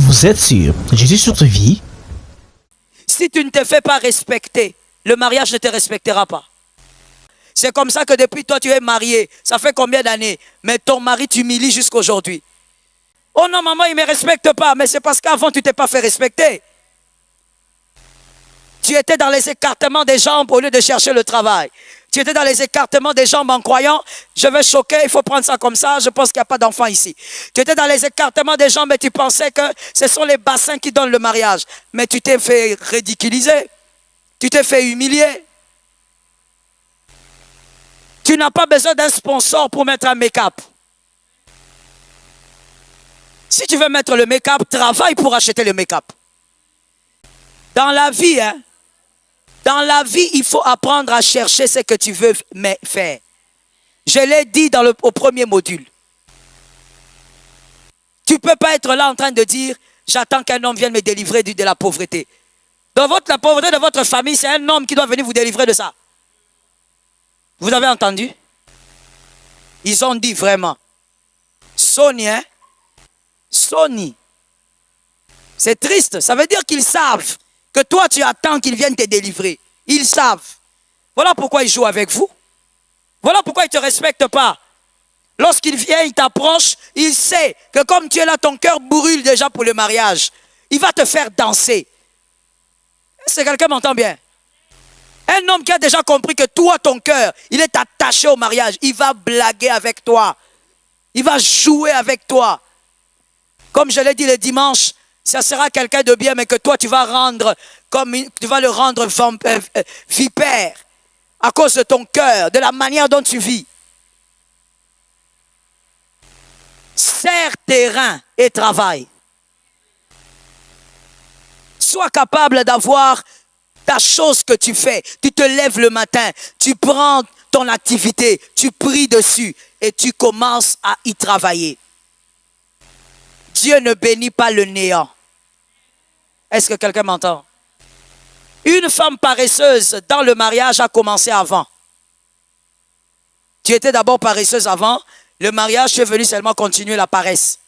Vous êtes sûr, Jésus sur ta vie? Si tu ne te fais pas respecter, le mariage ne te respectera pas. C'est comme ça que depuis toi, tu es marié. Ça fait combien d'années? Mais ton mari t'humilie jusqu'à aujourd'hui. Oh non, maman, il ne me respecte pas. Mais c'est parce qu'avant, tu ne t'es pas fait respecter. Tu étais dans les écartements des jambes au lieu de chercher le travail. Tu étais dans les écartements des jambes en croyant, je vais choquer, il faut prendre ça comme ça, je pense qu'il n'y a pas d'enfant ici. Tu étais dans les écartements des jambes et tu pensais que ce sont les bassins qui donnent le mariage. Mais tu t'es fait ridiculiser. Tu t'es fait humilier. Tu n'as pas besoin d'un sponsor pour mettre un make-up. Si tu veux mettre le make-up, travaille pour acheter le make-up. Dans la vie, dans la vie, il faut apprendre à chercher ce que tu veux faire. Je l'ai dit au premier module. Tu ne peux pas être là en train de dire, j'attends qu'un homme vienne me délivrer de la pauvreté. La pauvreté de votre famille, c'est un homme qui doit venir vous délivrer de ça. Vous avez entendu? Ils ont dit vraiment. Sony, hein? Sony. C'est triste. Ça veut dire qu'ils savent que toi, tu attends qu'ils viennent te délivrer. Ils savent. Voilà pourquoi ils jouent avec vous. Voilà pourquoi ils ne te respectent pas. Lorsqu'il vient, il t'approche, il sait que comme tu es là, ton cœur brûle déjà pour le mariage. Il va te faire danser. Est-ce que quelqu'un m'entend bien? Un homme qui a déjà compris que toi, ton cœur, il est attaché au mariage. Il va blaguer avec toi. Il va jouer avec toi. Comme je l'ai dit le dimanche, ça sera quelqu'un de bien, mais que toi, tu vas le rendre vipère à cause de ton cœur, de la manière dont tu vis. Serre tes reins et travaille. Sois capable d'avoir ta chose que tu fais. Tu te lèves le matin, tu prends ton activité, tu pries dessus et tu commences à y travailler. Dieu ne bénit pas le néant. Est-ce que quelqu'un m'entend? Une femme paresseuse dans le mariage a commencé avant. Tu étais d'abord paresseuse avant. Le mariage, tu es venu seulement continuer la paresse.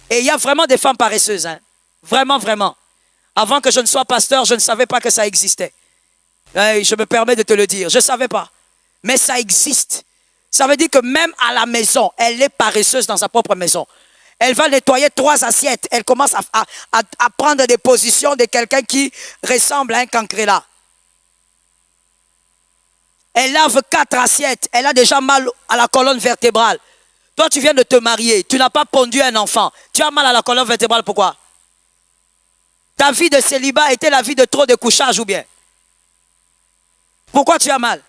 Et il y a vraiment des femmes paresseuses. Hein? Vraiment, vraiment. Avant que je ne sois pasteur, je ne savais pas que ça existait. Je me permets de te le dire. Je ne savais pas. Mais ça existe. Ça veut dire que même à la maison, elle est paresseuse dans sa propre maison. Elle va nettoyer 3 assiettes. Elle commence à prendre des positions de quelqu'un qui ressemble à un cancréla. Elle lave 4 assiettes. Elle a déjà mal à la colonne vertébrale. Toi, tu viens de te marier. Tu n'as pas pondu un enfant. Tu as mal à la colonne vertébrale. Pourquoi? Ta vie de célibat était la vie de trop de couchage ou bien? Pourquoi tu as mal?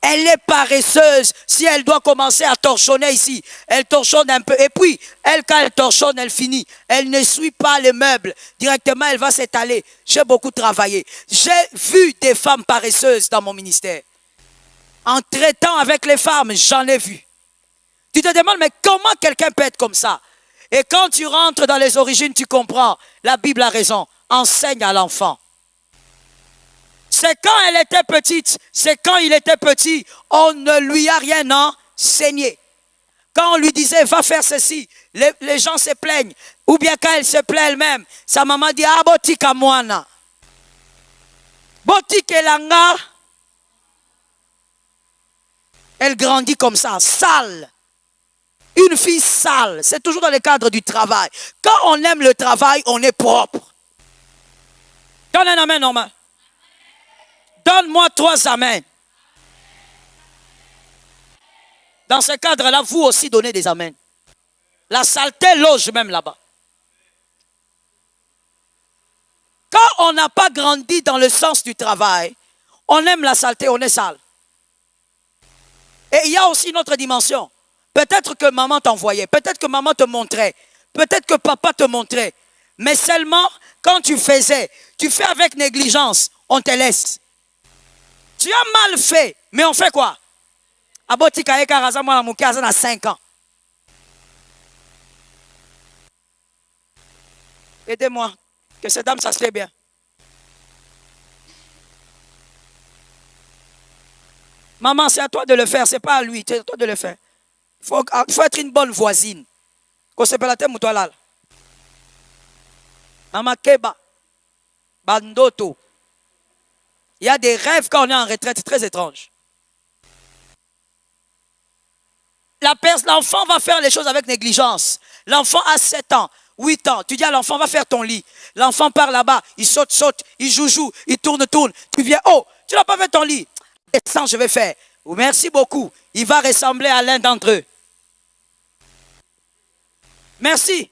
Elle est paresseuse. Si elle doit commencer à torchonner ici, elle torchonne un peu. Et puis, quand elle torchonne, elle finit. Elle ne suit pas les meubles. Directement, elle va s'étaler. J'ai beaucoup travaillé. J'ai vu des femmes paresseuses dans mon ministère. En traitant avec les femmes, j'en ai vu. Tu te demandes, mais comment quelqu'un peut être comme ça? Et quand tu rentres dans les origines, tu comprends. La Bible a raison. Enseigne à l'enfant. C'est quand elle était petite, c'est quand il était petit, on ne lui a rien enseigné. Quand on lui disait, va faire ceci, les gens se plaignent. Ou bien quand elle se plaint elle-même, sa maman dit, ah, botika moana. Botikelanga. Elle grandit comme ça, sale. Une fille sale, c'est toujours dans le cadre du travail. Quand on aime le travail, on est propre. Donne un amen, normal. Donne-moi 3 amens. Dans ce cadre-là, vous aussi donnez des amens. La saleté loge même là-bas. Quand on n'a pas grandi dans le sens du travail, on aime la saleté, on est sale. Et il y a aussi une autre dimension. Peut-être que maman t'envoyait, peut-être que maman te montrait, peut-être que papa te montrait. Mais seulement quand tu fais avec négligence, on te laisse. Tu as mal fait, mais on fait quoi? Abotika eka raza mwana muke aza na 5 ans. Aidez-moi, que cette dame s'assied bien. Maman, c'est à toi de le faire, c'est pas à lui, c'est à toi de le faire. Il faut être une bonne voisine. Qu'on se pèle la tête, moutoilal. Mamakeba, Bandoto. Il y a des rêves quand on est en retraite très étranges. L'enfant va faire les choses avec négligence. L'enfant a 7 ans, 8 ans. Tu dis à l'enfant, va faire ton lit. L'enfant part là-bas, il saute, il joue, il tourne. Tu viens, oh, tu n'as pas fait ton lit. Descends, je vais faire. Merci beaucoup. Il va ressembler à l'un d'entre eux. Merci.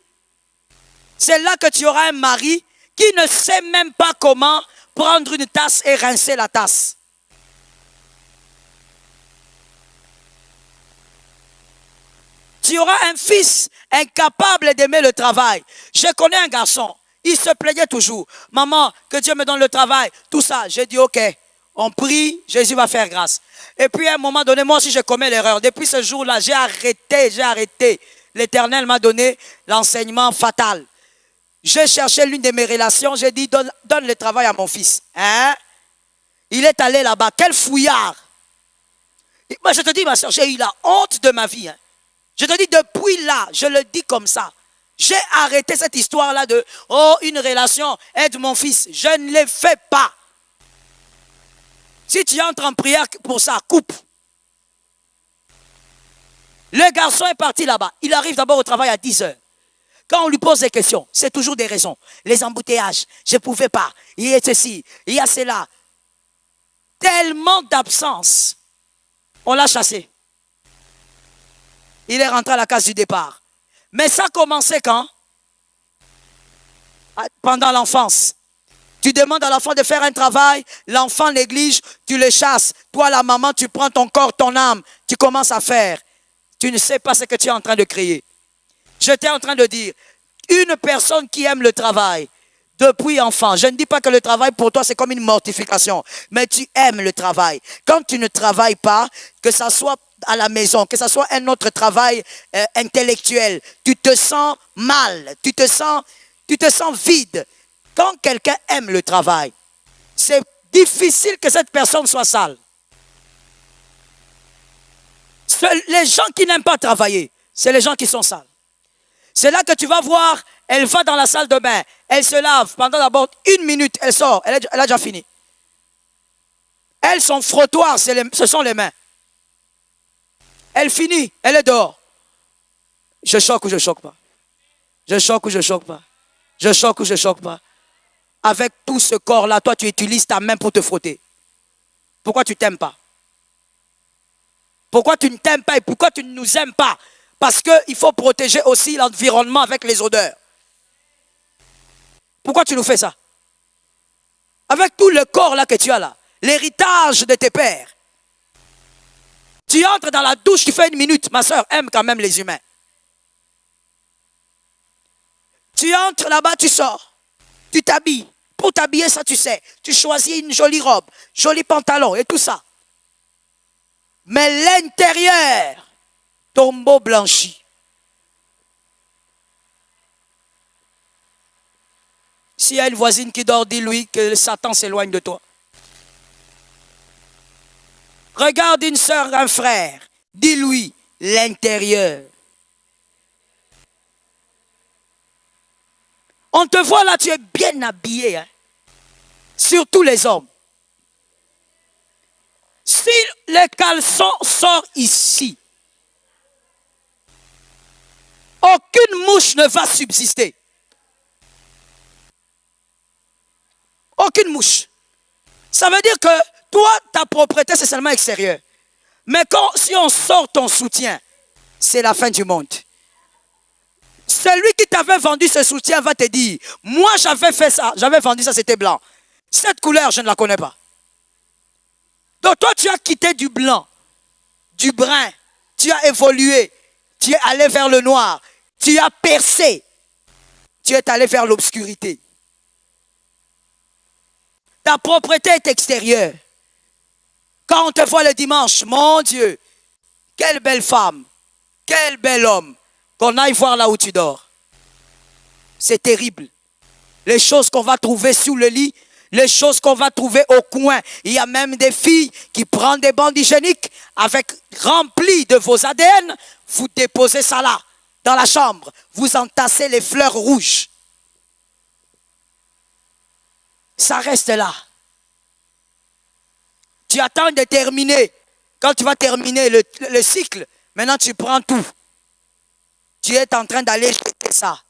C'est là que tu auras un mari qui ne sait même pas comment prendre une tasse et rincer la tasse. Tu auras un fils incapable d'aimer le travail. Je connais un garçon, il se plaignait toujours. Maman, que Dieu me donne le travail, tout ça. J'ai dit, ok, on prie, Jésus va faire grâce. Et puis à un moment donné, moi aussi je commets l'erreur. Depuis ce jour-là, j'ai arrêté. L'Éternel m'a donné l'enseignement fatal. J'ai cherché l'une de mes relations, j'ai dit, donne le travail à mon fils. Hein? Il est allé là-bas, quel fouillard. Moi je te dis, ma soeur, j'ai eu la honte de ma vie. Hein. Je te dis, depuis là, je le dis comme ça. J'ai arrêté cette histoire-là de, oh, une relation, aide mon fils. Je ne l'ai fait pas. Si tu entres en prière pour ça, coupe. Le garçon est parti là-bas. Il arrive d'abord au travail à 10 heures. Quand on lui pose des questions, c'est toujours des raisons. Les embouteillages, je ne pouvais pas. Il y a ceci, il y a cela. Tellement d'absence. On l'a chassé. Il est rentré à la case du départ. Mais ça a commencé quand? Pendant l'enfance. Tu demandes à l'enfant de faire un travail, l'enfant néglige, tu le chasses. Toi, la maman, tu prends ton corps, ton âme, tu commences à faire. Tu ne sais pas ce que tu es en train de créer. J'étais en train de dire, une personne qui aime le travail, depuis enfant, je ne dis pas que le travail pour toi c'est comme une mortification, mais tu aimes le travail. Quand tu ne travailles pas, que ça soit à la maison, que ce soit un autre travail intellectuel, tu te sens mal, tu te sens vide. Quand quelqu'un aime le travail, c'est difficile que cette personne soit sale. Les gens qui n'aiment pas travailler, c'est les gens qui sont sales. C'est là que tu vas voir, elle va dans la salle de bain, elle se lave, pendant d'abord 1 minute, elle sort, elle a déjà fini. Elle, son frottoir, ce sont les mains. Elle finit, elle est dehors. Je choque ou je choque pas? Je choque ou je choque pas? Je choque ou je choque pas? Avec tout ce corps-là, toi tu utilises ta main pour te frotter. Pourquoi tu t'aimes pas? Pourquoi tu ne t'aimes pas et pourquoi tu ne nous aimes pas? Parce qu'il faut protéger aussi l'environnement avec les odeurs. Pourquoi tu nous fais ça? Avec tout le corps là que tu as là, l'héritage de tes pères. Tu entres dans la douche, tu fais 1 minute. Ma soeur aime quand même les humains. Tu entres là-bas, tu sors. Tu t'habilles. Pour t'habiller, ça tu sais. Tu choisis une jolie robe, joli pantalon et tout ça. Mais l'intérieur, tombeau blanchi. S'il y a une voisine qui dort, dis-lui que Satan s'éloigne de toi. Regarde une soeur, un frère, dis-lui l'intérieur. On te voit là, tu es bien habillé, hein? Surtout les hommes. Si le caleçon sort ici, aucune mouche ne va subsister. Aucune mouche. Ça veut dire que toi, ta propriété, c'est seulement extérieur. Mais si on sort ton soutien, c'est la fin du monde. Celui qui t'avait vendu ce soutien va te dire, moi j'avais fait ça, j'avais vendu ça, c'était blanc. Cette couleur, je ne la connais pas. Donc toi, tu as quitté du blanc, du brun, tu as évolué, tu es allé vers le noir, tu as percé, tu es allé vers l'obscurité. Ta propriété est extérieure. Quand on te voit le dimanche, mon Dieu, quelle belle femme, quel bel homme, qu'on aille voir là où tu dors. C'est terrible. Les choses qu'on va trouver sous le lit, les choses qu'on va trouver au coin. Il y a même des filles qui prennent des bandes hygiéniques avec remplis de vos ADN. Vous déposez ça là, dans la chambre. Vous entassez les fleurs rouges. ça reste là. Tu attends de terminer. Quand tu vas terminer le cycle, maintenant tu prends tout. Tu es en train d'aller jeter ça.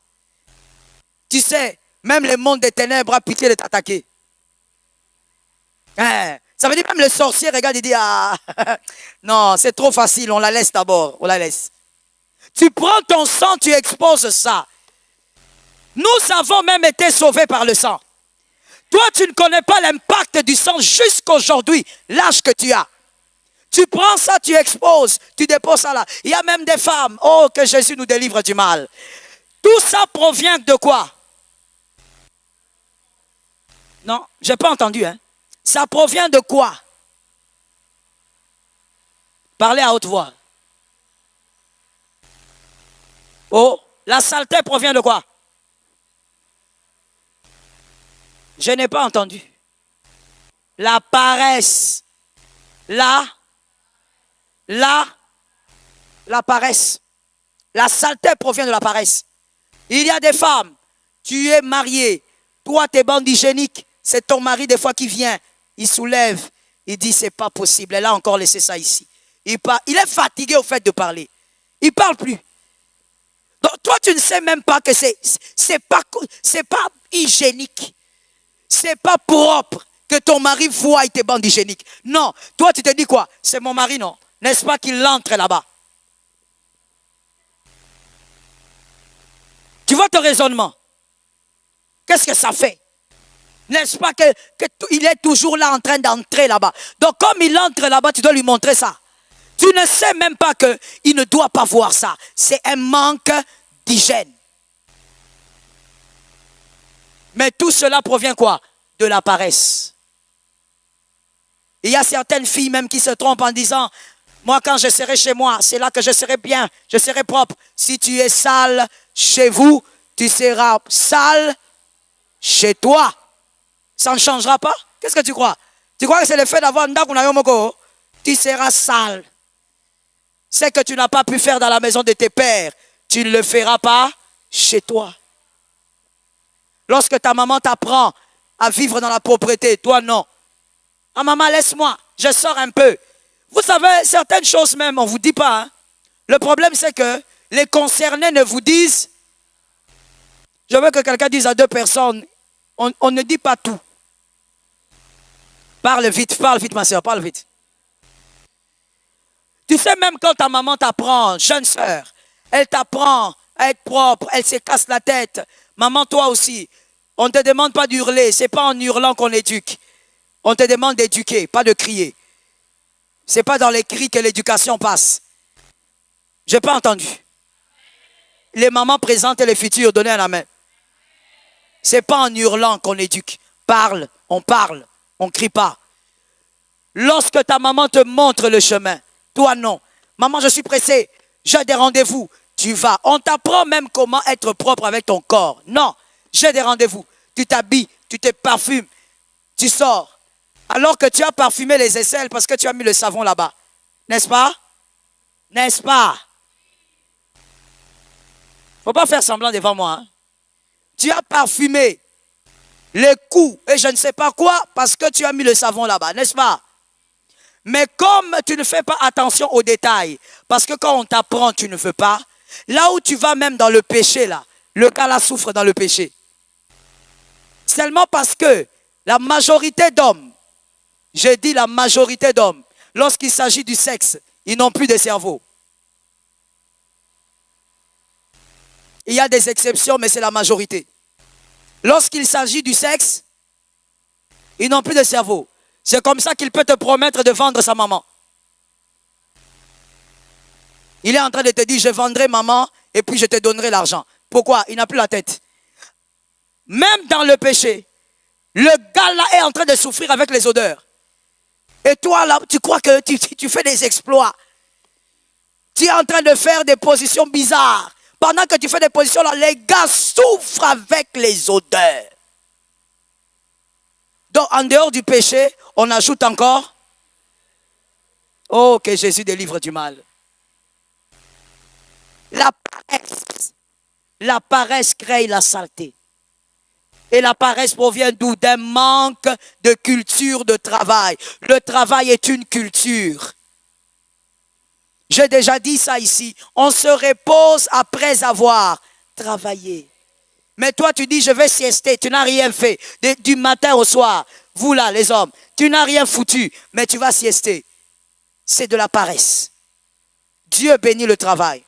Tu sais, même le monde des ténèbres a pitié de t'attaquer. Hein? Ça veut dire même le sorcier regarde et dit, ah, non, c'est trop facile, on la laisse d'abord, on la laisse. Tu prends ton sang, tu exposes ça. Nous avons même été sauvés par le sang. Toi, tu ne connais pas l'impact du sang jusqu'aujourd'hui, l'âge que tu as. Tu prends ça, tu exposes, tu déposes ça là. Il y a même des femmes, oh, que Jésus nous délivre du mal. Tout ça provient de quoi? Non, je n'ai pas entendu, hein. Ça provient de quoi? Parlez à haute voix. Oh, la saleté provient de quoi? Je n'ai pas entendu. La paresse. La paresse. La saleté provient de la paresse. Il y a des femmes, tu es marié, toi tes bandes hygiéniques, c'est ton mari des fois qui vient, il soulève, il dit c'est pas possible, elle a encore laissé ça ici. Il est fatigué au fait de parler. Il ne parle plus. Donc toi tu ne sais même pas que c'est pas hygiénique. C'est pas propre que ton mari voie tes bandes hygiéniques. Non, toi tu te dis quoi? C'est mon mari, non? N'est-ce pas qu'il entre là-bas? Tu vois ton raisonnement? Qu'est-ce que ça fait? N'est-ce pas qu'il est toujours là en train d'entrer là-bas? Donc comme il entre là-bas, tu dois lui montrer ça. Tu ne sais même pas qu'il ne doit pas voir ça. C'est un manque d'hygiène. Mais tout cela provient quoi? De la paresse. Il y a certaines filles même qui se trompent en disant, moi quand je serai chez moi, c'est là que je serai bien, je serai propre. Si tu es sale chez vous, tu seras sale chez toi. Ça ne changera pas? Qu'est-ce que tu crois? Tu crois que c'est le fait d'avoir un ndakunayomoko? Tu seras sale. C'est que tu n'as pas pu faire dans la maison de tes pères. Tu ne le feras pas chez toi. Lorsque ta maman t'apprend à vivre dans la propriété, toi non. Ah maman, laisse-moi, je sors un peu. Vous savez, certaines choses même, on ne vous dit pas. Hein? Le problème, c'est que les concernés ne vous disent. Je veux que quelqu'un dise à deux personnes, on ne dit pas tout. Parle vite ma soeur, parle vite. Tu sais, même quand ta maman t'apprend, jeune soeur, elle t'apprend à être propre, elle se casse la tête. Maman, toi aussi, on ne te demande pas d'hurler, ce n'est pas en hurlant qu'on éduque. On te demande d'éduquer, pas de crier. Ce n'est pas dans les cris que l'éducation passe. Je n'ai pas entendu. Les mamans présentes et les futures, donnez un amen. Ce n'est pas en hurlant qu'on éduque. Parle, on ne crie pas. Lorsque ta maman te montre le chemin, toi non. Maman, je suis pressé, j'ai des rendez-vous. Tu vas. On t'apprend même comment être propre avec ton corps. Non, j'ai des rendez-vous. Tu t'habilles, tu te parfumes, tu sors. Alors que tu as parfumé les aisselles parce que tu as mis le savon là-bas. N'est-ce pas? N'est-ce pas? Il ne faut pas faire semblant devant moi. Hein? Tu as parfumé les coups et je ne sais pas quoi parce que tu as mis le savon là-bas. N'est-ce pas? Mais comme tu ne fais pas attention aux détails, parce que quand on t'apprend, tu ne veux pas, là où tu vas même dans le péché, là, le gars là souffre dans le péché. Seulement parce que la majorité d'hommes, je dis la majorité d'hommes, lorsqu'il s'agit du sexe, ils n'ont plus de cerveau. Il y a des exceptions, mais c'est la majorité. Lorsqu'il s'agit du sexe, ils n'ont plus de cerveau. C'est comme ça qu'il peut te promettre de vendre sa maman. Il est en train de te dire, je vendrai maman et puis je te donnerai l'argent. Pourquoi? Il n'a plus la tête. Même dans le péché, le gars là est en train de souffrir avec les odeurs. Et toi là, tu crois que tu fais des exploits. Tu es en train de faire des positions bizarres. Pendant que tu fais des positions là, les gars souffrent avec les odeurs. Donc en dehors du péché, on ajoute encore. Oh, que Jésus délivre du mal. La paresse crée la saleté. Et la paresse provient d'où? D'un manque de culture de travail. Le travail est une culture. J'ai déjà dit ça ici. On se repose après avoir travaillé. Mais toi, tu dis, je vais siester. Tu n'as rien fait. Du matin au soir. Vous là, les hommes, tu n'as rien foutu, mais tu vas siester. C'est de la paresse. Dieu bénit le travail.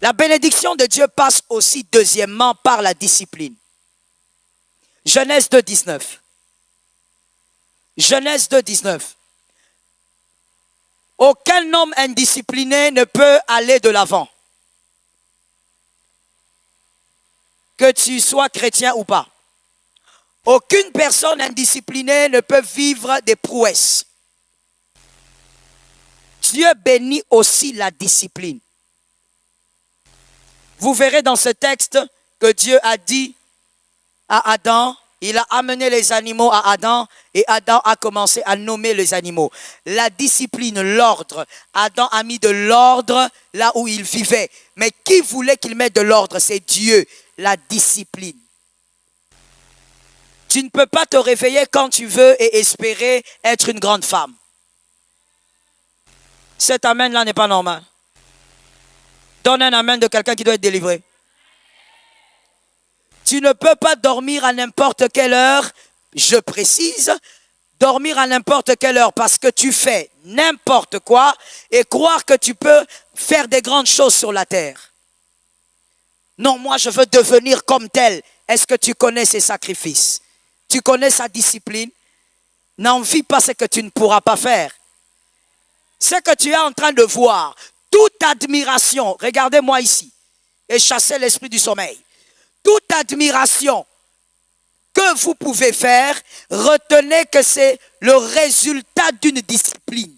La bénédiction de Dieu passe aussi deuxièmement par la discipline. Genèse 2, 19. Genèse 2, 19. Aucun homme indiscipliné ne peut aller de l'avant. Que tu sois chrétien ou pas. Aucune personne indisciplinée ne peut vivre des prouesses. Dieu bénit aussi la discipline. Vous verrez dans ce texte que Dieu a dit à Adam, il a amené les animaux à Adam et Adam a commencé à nommer les animaux. La discipline, l'ordre. Adam a mis de l'ordre là où il vivait. Mais qui voulait qu'il mette de l'ordre? C'est Dieu, la discipline. Tu ne peux pas te réveiller quand tu veux et espérer être une grande femme. Cet amen-là n'est pas normal. Donne un amen de quelqu'un qui doit être délivré. Tu ne peux pas dormir à n'importe quelle heure, je précise, dormir à n'importe quelle heure parce que tu fais n'importe quoi et croire que tu peux faire des grandes choses sur la terre. Non, moi je veux devenir comme tel. Est-ce que tu connais ses sacrifices? Tu connais sa discipline? N'envie pas ce que tu ne pourras pas faire. Ce que tu es en train de voir, toute admiration, regardez-moi ici, et chassez l'esprit du sommeil. Toute admiration que vous pouvez faire, retenez que c'est le résultat d'une discipline.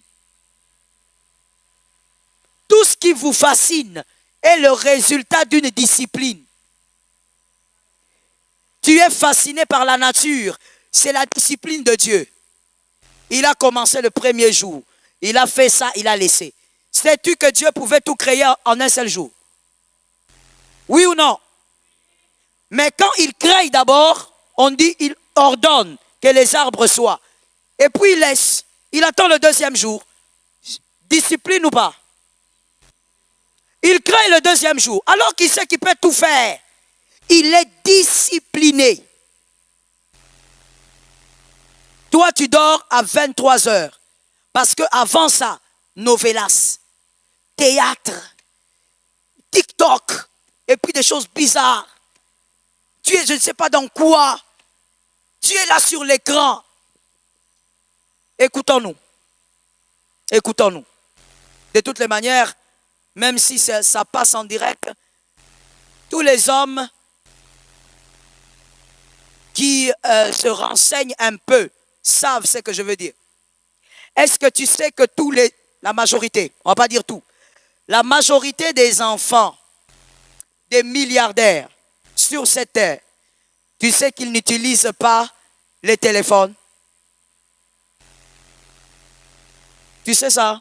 Tout ce qui vous fascine est le résultat d'une discipline. Tu es fasciné par la nature, c'est la discipline de Dieu. Il a commencé le premier jour, il a fait ça, il a laissé. Sais-tu que Dieu pouvait tout créer en un seul jour? Oui ou non? Mais quand il crée d'abord, on dit il ordonne que les arbres soient. Et puis il laisse. Il attend le deuxième jour. Discipline ou pas? Il crée le deuxième jour. Alors qu'il sait qu'il peut tout faire. Il est discipliné. Toi, tu dors à 23 heures. Parce qu'avant ça, novelas, théâtre, TikTok, et puis des choses bizarres. Tu es, je ne sais pas dans quoi. Tu es là sur l'écran. Écoutons-nous. Écoutons-nous. De toutes les manières, même si ça passe en direct, tous les hommes qui se renseignent un peu savent ce que je veux dire. Est-ce que tu sais que la majorité, on ne va pas dire tout, la majorité des enfants, des milliardaires sur cette terre, tu sais qu'ils n'utilisent pas les téléphones? Tu sais ça?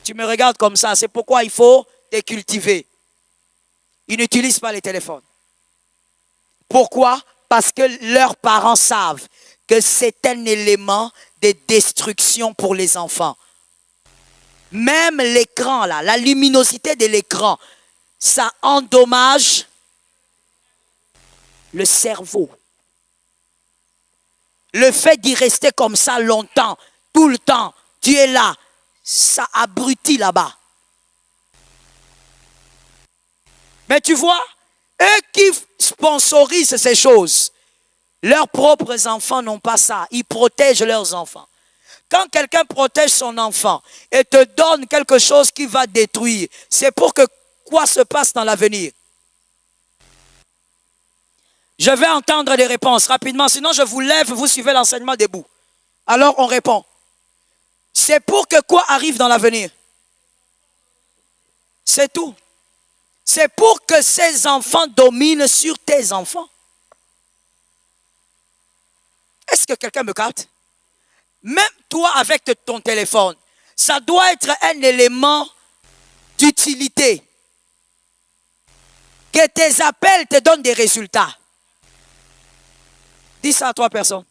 Tu me regardes comme ça, c'est pourquoi il faut te cultiver. Ils n'utilisent pas les téléphones. Pourquoi? Parce que leurs parents savent que c'est un élément de destruction pour les enfants. Même l'écran, là, la luminosité de l'écran, ça endommage le cerveau. Le fait d'y rester comme ça longtemps, tout le temps, tu es là, ça abrutit là-bas. Mais tu vois, eux qui sponsorisent ces choses, leurs propres enfants n'ont pas ça. Ils protègent leurs enfants. Quand quelqu'un protège son enfant et te donne quelque chose qui va détruire, c'est pour que quoi se passe dans l'avenir? Je vais entendre des réponses rapidement, sinon je vous lève, vous suivez l'enseignement debout. Alors on répond. C'est pour que quoi arrive dans l'avenir? C'est tout. C'est pour que ces enfants dominent sur tes enfants. Est-ce que quelqu'un me capte? Même toi avec ton téléphone, ça doit être un élément d'utilité Que tes appels te donnent des résultats. Dis ça à 3 personnes.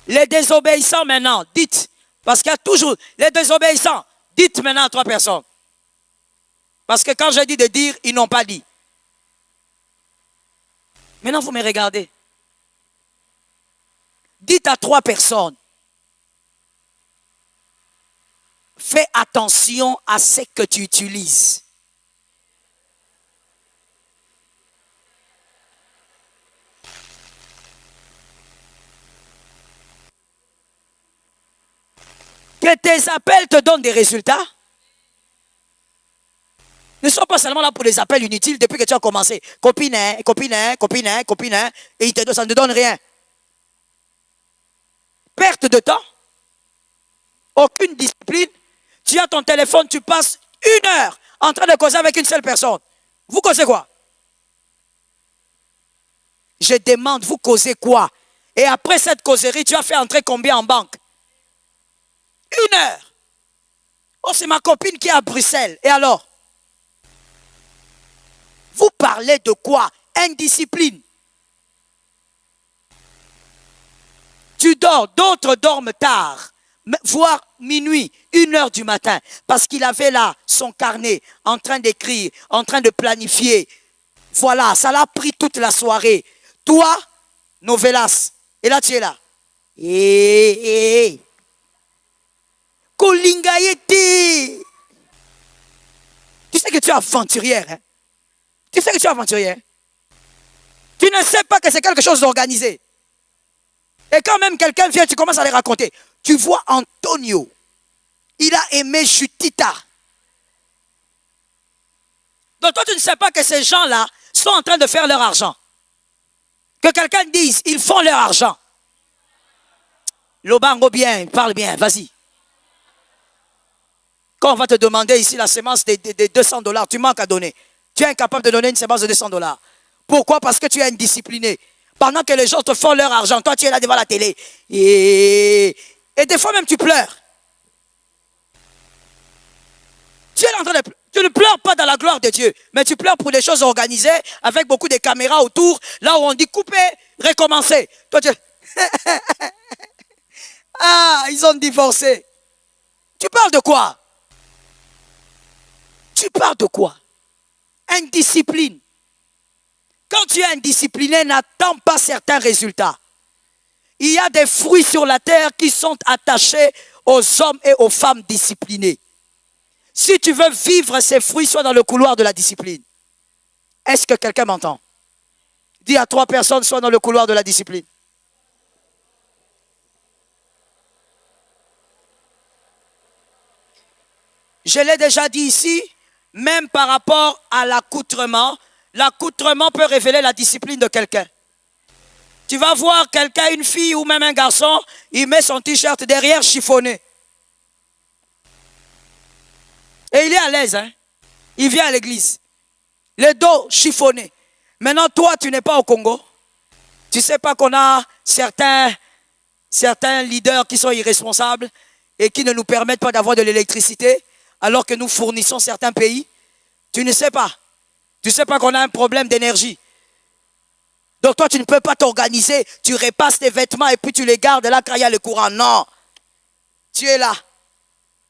Les désobéissants maintenant, dites. Parce qu'il y a toujours les désobéissants. Dites maintenant à 3 personnes. Parce que quand j'ai dit de dire, ils n'ont pas dit. Maintenant, vous me regardez. Dites à 3 personnes. Fais attention à ce que tu utilises. Que tes appels te donnent des résultats. Ne sois pas seulement là pour des appels inutiles depuis que tu as commencé. Copine, et ça ne te donne rien. Perte de temps. Aucune discipline. Tu as ton téléphone, tu passes 1 heure en train de causer avec une seule personne. Vous causez quoi? Je demande, vous causez quoi? Et après cette causerie, tu as fait entrer combien en banque? 1 heure. Oh, c'est ma copine qui est à Bruxelles. Et alors? Vous parlez de quoi? Indiscipline. Tu dors, d'autres dorment tard, voire minuit, 1 heure du matin, parce qu'il avait là son carnet, en train d'écrire, en train de planifier. Voilà, ça l'a pris toute la soirée. Toi, novelas, et là tu es là. Kolingayete. Tu sais que tu es aventurière, hein? Tu sais que tu es aventurière. Tu ne sais pas que c'est quelque chose d'organisé. Et quand même quelqu'un vient, tu commences à les raconter. Tu vois Antonio, il a aimé Jutita. Donc toi, tu ne sais pas que ces gens-là sont en train de faire leur argent. Que quelqu'un dise, ils font leur argent. Lobango bien, parle bien, vas-y. Quand on va te demander ici la sémence de $200, tu manques à donner. Tu es incapable de donner une sémence de $200. Pourquoi? Parce que tu es indiscipliné. Pendant que les gens te font leur argent, toi tu es là devant la télé. Et des fois même tu pleures. Tu es là en train de pleurer. Tu ne pleures pas dans la gloire de Dieu, mais tu pleures pour des choses organisées, avec beaucoup de caméras autour, là où on dit couper, recommencer. Toi tu... Ah, ils ont divorcé. Tu parles de quoi? Tu parles de quoi? Indiscipline. Quand tu es indiscipliné, n'attends pas certains résultats. Il y a des fruits sur la terre qui sont attachés aux hommes et aux femmes disciplinés. Si tu veux vivre ces fruits, sois dans le couloir de la discipline. Est-ce que quelqu'un m'entend? Dis à 3 personnes, sois dans le couloir de la discipline. Je l'ai déjà dit ici, même par rapport à l'accoutrement peut révéler la discipline de quelqu'un. Tu vas voir quelqu'un, une fille ou même un garçon, il met son t-shirt derrière chiffonné. Et il est à l'aise, hein? Il vient à l'église. Le dos chiffonné. Maintenant, toi, tu n'es pas au Congo. Tu ne sais pas qu'on a certains leaders qui sont irresponsables et qui ne nous permettent pas d'avoir de l'électricité alors que nous fournissons certains pays. Tu ne sais pas. Tu ne sais pas qu'on a un problème d'énergie. Donc toi, tu ne peux pas t'organiser. Tu repasses tes vêtements et puis tu les gardes là quand il y a le courant. Non. Tu es là.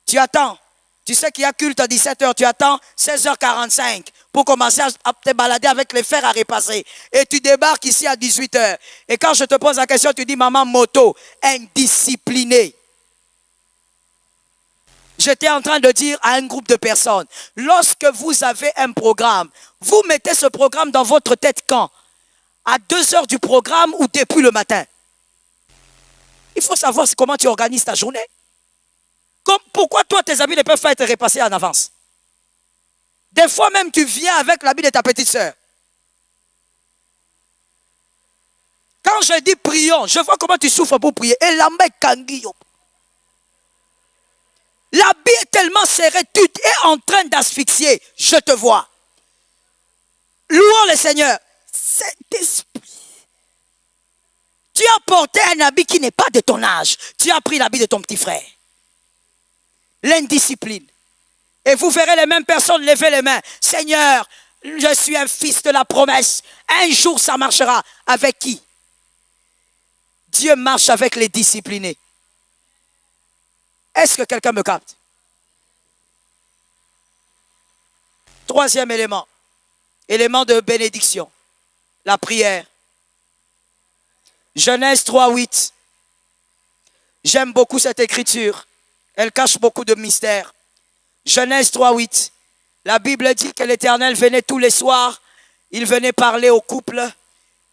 Tu attends. Tu sais qu'il y a culte à 17h. Tu attends 16h45 pour commencer à te balader avec les fers à repasser. Et tu débarques ici à 18h. Et quand je te pose la question, tu dis maman moto, indiscipliné. J'étais en train de dire à un groupe de personnes, lorsque vous avez un programme, vous mettez ce programme dans votre tête quand? À 2h du programme ou depuis le matin? Il faut savoir comment tu organises ta journée. Pourquoi toi, tes amis ne peuvent pas être repassés en avance? Des fois même, tu viens avec l'habit de ta petite sœur. Quand je dis prions, je vois comment tu souffres pour prier. Et la mec kanguio. L'habit est tellement serré, tu es en train d'asphyxier. Je te vois. Louons le Seigneur. Saint-Esprit. Tu as porté un habit qui n'est pas de ton âge. Tu as pris l'habit de ton petit frère. l'indiscipline. Et vous verrez les mêmes personnes lever les mains. Seigneur, je suis un fils de la promesse. Un jour, ça marchera. Avec qui? Dieu marche avec les disciplinés. Est-ce que quelqu'un me capte? Troisième élément. Élément de bénédiction. La prière. Genèse 3:8. J'aime beaucoup cette écriture. Elle cache beaucoup de mystères. Genèse 3:8. La Bible dit que l'Éternel venait tous les soirs. Il venait parler au couple.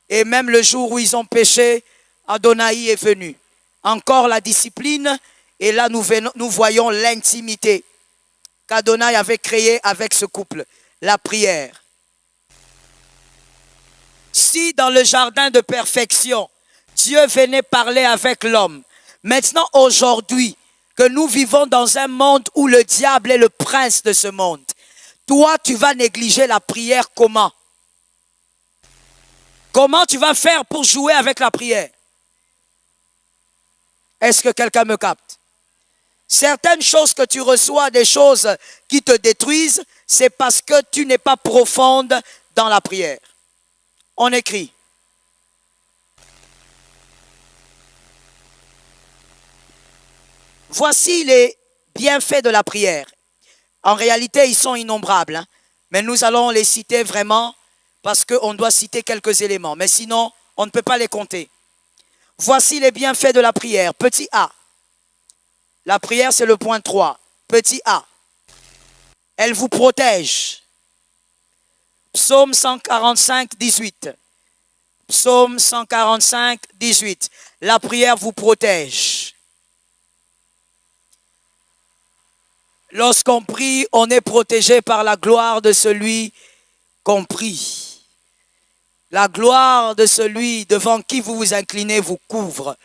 Et même le jour où ils ont péché, Adonai est venu. Encore la discipline. Et là, nous voyons l'intimité qu'Adonai avait créée avec ce couple. La prière. Si dans le jardin de perfection, Dieu venait parler avec l'homme, maintenant, aujourd'hui, que nous vivons dans un monde où le diable est le prince de ce monde, toi, tu vas négliger la prière comment? Comment tu vas faire pour jouer avec la prière? Est-ce que quelqu'un me capte? Certaines choses que tu reçois, des choses qui te détruisent, c'est parce que tu n'es pas profonde dans la prière. On écrit. Voici les bienfaits de la prière. En réalité, ils sont innombrables, hein? Mais nous allons les citer vraiment parce qu'on doit citer quelques éléments. Mais sinon, on ne peut pas les compter. Voici les bienfaits de la prière. Petit a. La prière, c'est le point 3. Petit a. Elle vous protège. Psaume 145, 18. Psaume 145, 18. La prière vous protège. Lorsqu'on prie, on est protégé par la gloire de celui qu'on prie. La gloire de celui devant qui vous vous inclinez vous couvre.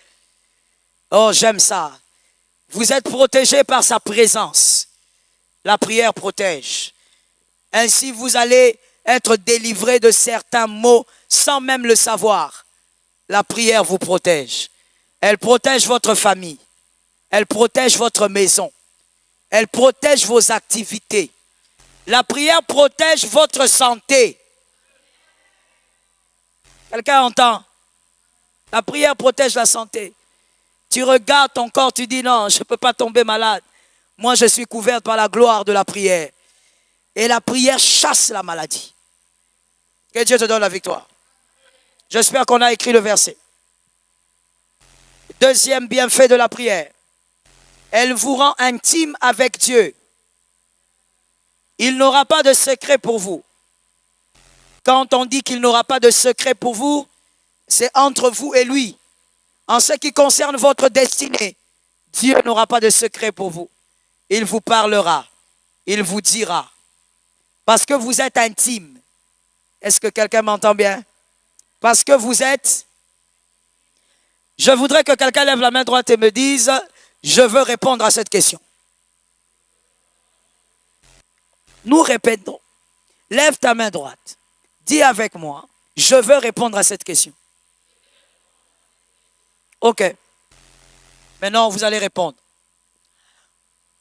Oh, j'aime ça. Vous êtes protégé par sa présence. La prière protège. Ainsi, vous allez être délivré de certains maux sans même le savoir. La prière vous protège. Elle protège votre famille. Elle protège votre maison. Elle protège vos activités. La prière protège votre santé. Quelqu'un entend? La prière protège la santé. Tu regardes ton corps, tu dis non, je ne peux pas tomber malade. Moi, je suis couverte par la gloire de la prière. Et la prière chasse la maladie. Que Dieu te donne la victoire. J'espère qu'on a écrit le verset. Deuxième bienfait de la prière. Elle vous rend intime avec Dieu. Il n'aura pas de secret pour vous. Quand on dit qu'il n'aura pas de secret pour vous, c'est entre vous et lui. En ce qui concerne votre destinée, Dieu n'aura pas de secret pour vous. Il vous parlera. Il vous dira. Parce que vous êtes intime. Est-ce que quelqu'un m'entend bien? Parce que vous êtes... Je voudrais que quelqu'un lève la main droite et me dise, je veux répondre à cette question. Nous répétons. Lève ta main droite. Dis avec moi, je veux répondre à cette question. Ok. Maintenant, vous allez répondre.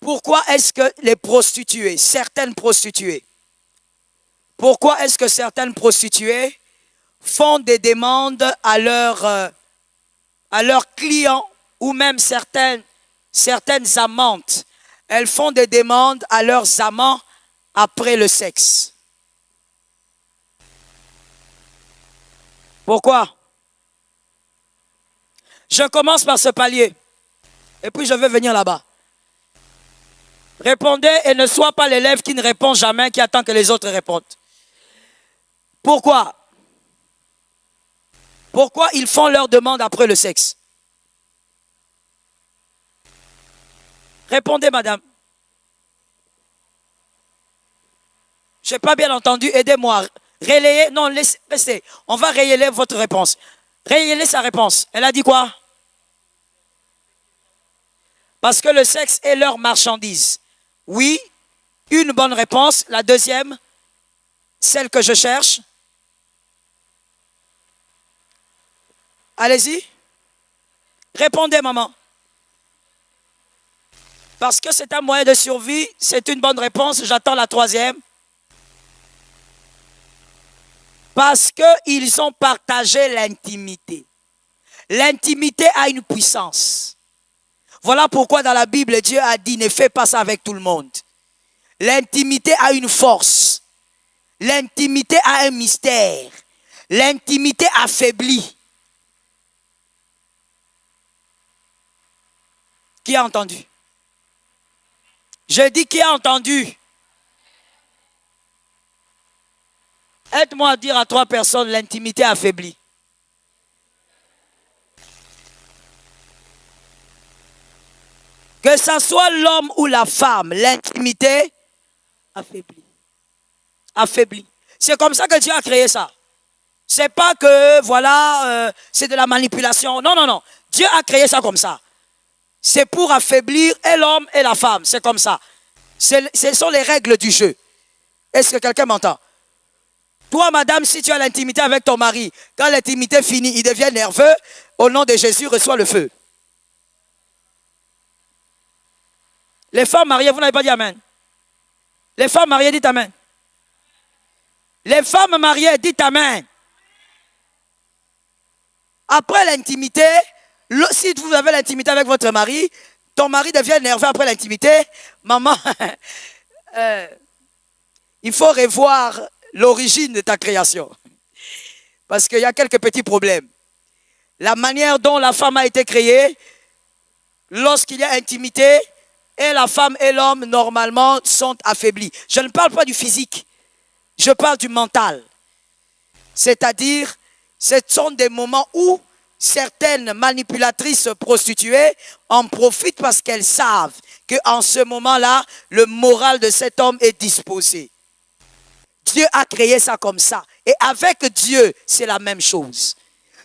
Pourquoi est-ce que les prostituées, certaines prostituées, pourquoi est-ce que certaines prostituées font des demandes à leurs clients ou même certaines amantes, elles font des demandes à leurs amants après le sexe? Pourquoi? Je commence par ce palier et puis je vais venir là-bas. Répondez et ne sois pas l'élève qui ne répond jamais, qui attend que les autres répondent. Pourquoi? Pourquoi ils font leur demande après le sexe? Répondez, madame. Je n'ai pas bien entendu, aidez-moi. Relayez, non, restez. On va relayer votre réponse. Relayez sa réponse. Elle a dit quoi? Parce que le sexe est leur marchandise. Oui, une bonne réponse. La deuxième, celle que je cherche. Allez-y. Répondez, maman. Parce que c'est un moyen de survie, c'est une bonne réponse. J'attends la troisième. Parce qu'ils ont partagé l'intimité. L'intimité a une puissance. Voilà pourquoi dans la Bible, Dieu a dit, ne fais pas ça avec tout le monde. L'intimité a une force. L'intimité a un mystère. L'intimité affaiblit. Qui a entendu? Je dis qui a entendu? Aide-moi à dire à 3 personnes, l'intimité affaiblit. Que ce soit l'homme ou la femme, l'intimité affaiblit. Affaiblit. C'est comme ça que Dieu a créé ça. C'est pas que, voilà, c'est de la manipulation. Non, non, non. Dieu a créé ça comme ça. C'est pour affaiblir et l'homme et la femme. C'est comme ça. Ce sont les règles du jeu. Est-ce que quelqu'un m'entend? Toi, madame, si tu as l'intimité avec ton mari, quand l'intimité finit, il devient nerveux, au nom de Jésus, reçois le feu. Les femmes mariées, vous n'avez pas dit amen. Les femmes mariées, dites amen. Les femmes mariées, dites amen. Après l'intimité, si vous avez l'intimité avec votre mari, ton mari devient nerveux après l'intimité. Maman, il faut revoir l'origine de ta création. Parce qu'il y a quelques petits problèmes. La manière dont la femme a été créée, lorsqu'il y a intimité, et la femme et l'homme, normalement, sont affaiblis. Je ne parle pas du physique. Je parle du mental. C'est-à-dire, ce sont des moments où certaines manipulatrices prostituées en profitent parce qu'elles savent qu'en ce moment-là, le moral de cet homme est disposé. Dieu a créé ça comme ça. Et avec Dieu, c'est la même chose.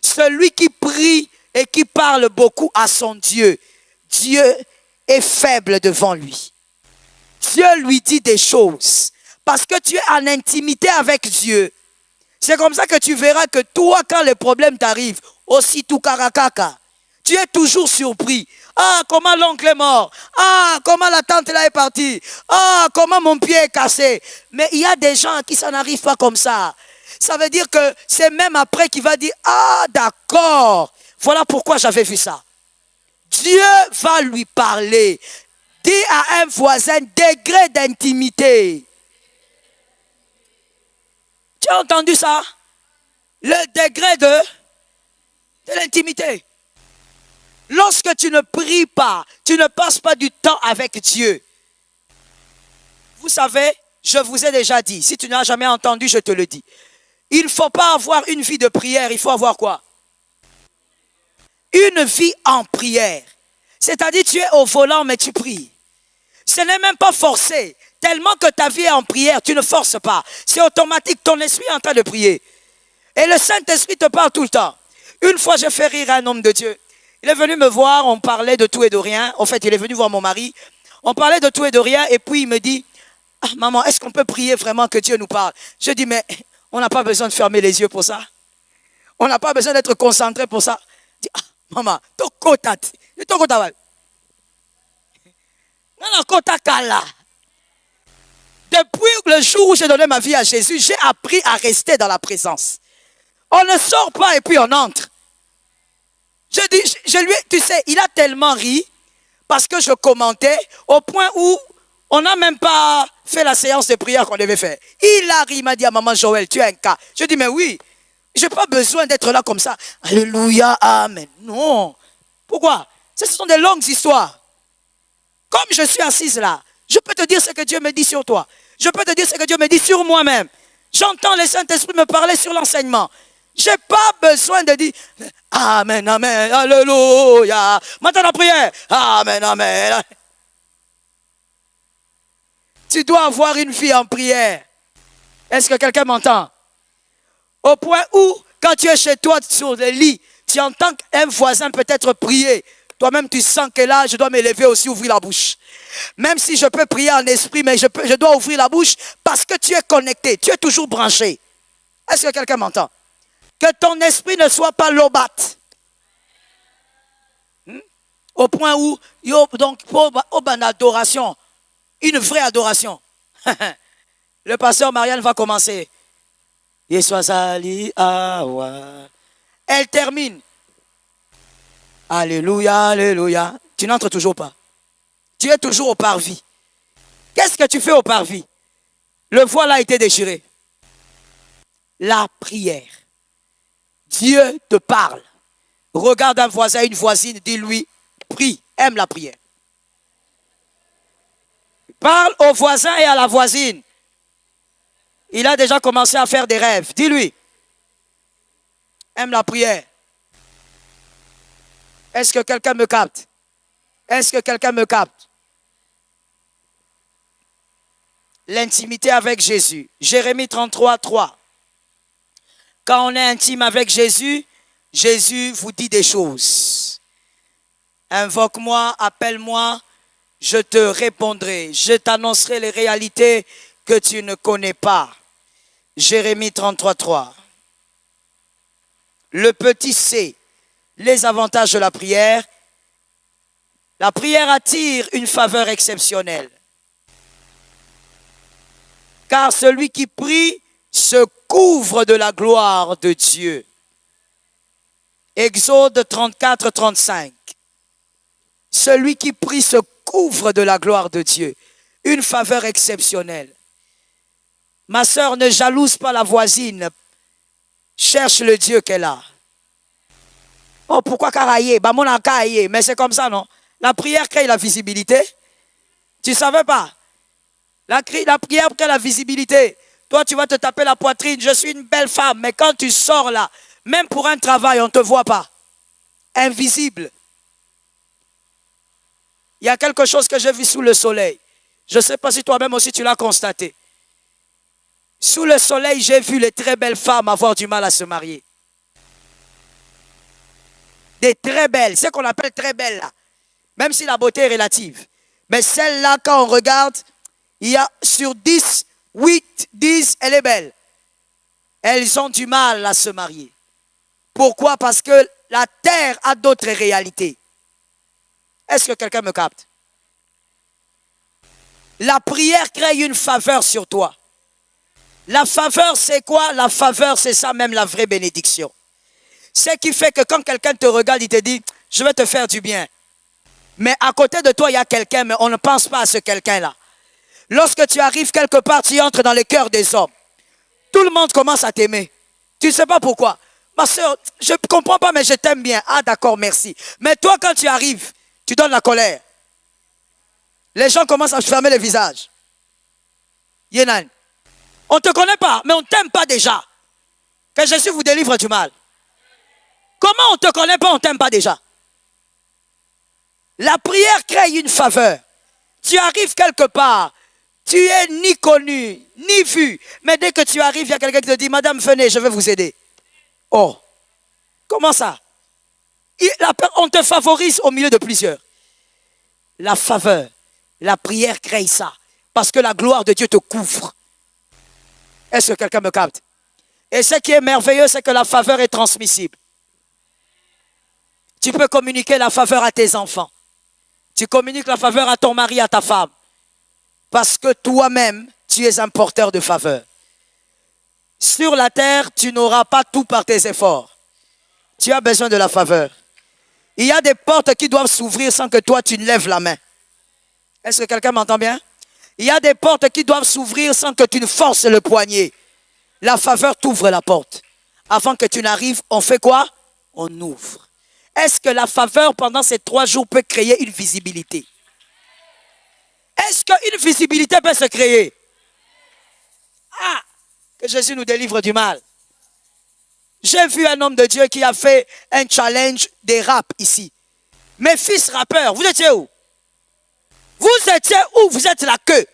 Celui qui prie et qui parle beaucoup à son Dieu, Dieu est faible devant lui. Dieu lui dit des choses. Parce que tu es en intimité avec Dieu. C'est comme ça que tu verras que toi, quand les problèmes t'arrivent, aussi tout karakaka, tu es toujours surpris. Ah, comment l'oncle est mort. Ah, comment la tante là est partie. Ah, comment mon pied est cassé. Mais il y a des gens qui ça n'arrive pas comme ça. Ça veut dire que c'est même après qu'il va dire, ah, d'accord. Voilà pourquoi j'avais vu ça. Dieu va lui parler. Dis à un voisin, degré d'intimité. Tu as entendu ça? Le degré de l'intimité. Lorsque tu ne pries pas, tu ne passes pas du temps avec Dieu. Vous savez, je vous ai déjà dit, si tu n'as jamais entendu, je te le dis. Il ne faut pas avoir une vie de prière, il faut avoir quoi? Une vie en prière. C'est-à-dire, tu es au volant, mais tu pries. Ce n'est même pas forcé. Tellement que ta vie est en prière, tu ne forces pas. C'est automatique, ton esprit est en train de prier. Et le Saint-Esprit te parle tout le temps. Une fois, j'ai fait rire un homme de Dieu. Il est venu me voir, on parlait de tout et de rien. En fait, il est venu voir mon mari. On parlait de tout et de rien. Et puis, il me dit, ah, maman, est-ce qu'on peut prier vraiment que Dieu nous parle? Je dis, mais on n'a pas besoin de fermer les yeux pour ça. On n'a pas besoin d'être concentré pour ça. Je dis, ah, maman, depuis le jour où j'ai donné ma vie à Jésus, j'ai appris à rester dans la présence. On ne sort pas et puis on entre. Je lui, tu sais, il a tellement ri parce que je commentais au point où on n'a même pas fait la séance de prière qu'on devait faire. Il a ri, il m'a dit à maman Joël, tu as un cas. Je dis, mais oui, je n'ai pas besoin d'être là comme ça. Alléluia, amen. Non. Pourquoi? Ce sont des longues histoires. Comme je suis assise là, je peux te dire ce que Dieu me dit sur toi. Je peux te dire ce que Dieu me dit sur moi-même. J'entends le Saint-Esprit me parler sur l'enseignement. Je n'ai pas besoin de dire amen, amen, alléluia. Maintenant la prière, amen, amen. Tu dois avoir une vie en prière. Est-ce que quelqu'un m'entend? Au point où, quand tu es chez toi sur le lit, tu entends un voisin peut-être prier. Toi-même, tu sens que là, je dois m'élever aussi, ouvrir la bouche. Même si je peux prier en esprit, mais je dois ouvrir la bouche parce que tu es connecté, tu es toujours branché. Est-ce que quelqu'un m'entend? Que ton esprit ne soit pas lobat. Au point où, donc, pour une adoration, une vraie adoration. Le pasteur Marianne va commencer. Elle termine. Alléluia, alléluia. Tu n'entres toujours pas. Tu es toujours au parvis. Qu'est-ce que tu fais au parvis? Le voile a été déchiré. La prière. Dieu te parle. Regarde un voisin, une voisine, dis-lui, prie, aime la prière. Parle au voisin et à la voisine. Il a déjà commencé à faire des rêves. Dis-lui, aime la prière. Est-ce que quelqu'un me capte? Est-ce que quelqu'un me capte? L'intimité avec Jésus. Jérémie 33, 3. Quand on est intime avec Jésus, Jésus vous dit des choses. Invoque-moi, appelle-moi, je te répondrai. Je t'annoncerai les réalités que tu ne connais pas. Jérémie 33, 3. Le petit C, les avantages de la prière. La prière attire une faveur exceptionnelle. Car celui qui prie se couvre de la gloire de Dieu. Exode 34, 35. Celui qui prie se couvre de la gloire de Dieu. Une faveur exceptionnelle. Ma sœur, ne jalouse pas la voisine. Cherche le Dieu qu'elle a. Oh, pourquoi carailler? Bah, mon carailler. Mais c'est comme ça, non? La prière crée la visibilité. Tu ne savais pas? La prière crée la visibilité. Toi, tu vas te taper la poitrine. Je suis une belle femme. Mais quand tu sors là, même pour un travail, on ne te voit pas. Invisible. Il y a quelque chose que j'ai vu sous le soleil. Je ne sais pas si toi-même aussi tu l'as constaté. Sous le soleil, j'ai vu les très belles femmes avoir du mal à se marier. Des très belles, ce qu'on appelle très belles là. Même si la beauté est relative. Mais celle-là, quand on regarde, il y a sur 10, 8, 10, elle est belle. Elles ont du mal à se marier. Pourquoi? Parce que la terre a d'autres réalités. Est-ce que quelqu'un me capte? La prière crée une faveur sur toi. La faveur, c'est quoi? La faveur, c'est ça même la vraie bénédiction. Ce qui fait que quand quelqu'un te regarde, il te dit, je vais te faire du bien. Mais à côté de toi, il y a quelqu'un, mais on ne pense pas à ce quelqu'un-là. Lorsque tu arrives quelque part, tu entres dans le cœur des hommes. Tout le monde commence à t'aimer. Tu ne sais pas pourquoi. Ma soeur, je ne comprends pas, mais je t'aime bien. Ah d'accord, merci. Mais toi, quand tu arrives, tu donnes la colère. Les gens commencent à se fermer le visage. Yenan. On ne te connaît pas, mais on ne t'aime pas déjà. Que Jésus vous délivre du mal. Comment on ne te connaît pas, on ne t'aime pas déjà? La prière crée une faveur. Tu arrives quelque part, tu es ni connu, ni vu. Mais dès que tu arrives, il y a quelqu'un qui te dit, madame, venez, je vais vous aider. Oh, comment ça? On te favorise au milieu de plusieurs. La faveur, la prière crée ça. Parce que la gloire de Dieu te couvre. Est-ce que quelqu'un me capte? Et ce qui est merveilleux, c'est que la faveur est transmissible. Tu peux communiquer la faveur à tes enfants. Tu communiques la faveur à ton mari, à ta femme. Parce que toi-même, tu es un porteur de faveur. Sur la terre, tu n'auras pas tout par tes efforts. Tu as besoin de la faveur. Il y a des portes qui doivent s'ouvrir sans que toi, tu ne lèves la main. Est-ce que quelqu'un m'entend bien? Il y a des portes qui doivent s'ouvrir sans que tu ne forces le poignet. La faveur t'ouvre la porte. Avant que tu n'arrives, on fait quoi? On ouvre. Est-ce que la faveur pendant ces 3 jours peut créer une visibilité? Est-ce qu'une visibilité peut se créer? Ah, que Jésus nous délivre du mal. J'ai vu un homme de Dieu qui a fait un challenge des rap ici. Mes fils rappeurs, vous étiez où? Vous étiez où? Vous êtes la queue.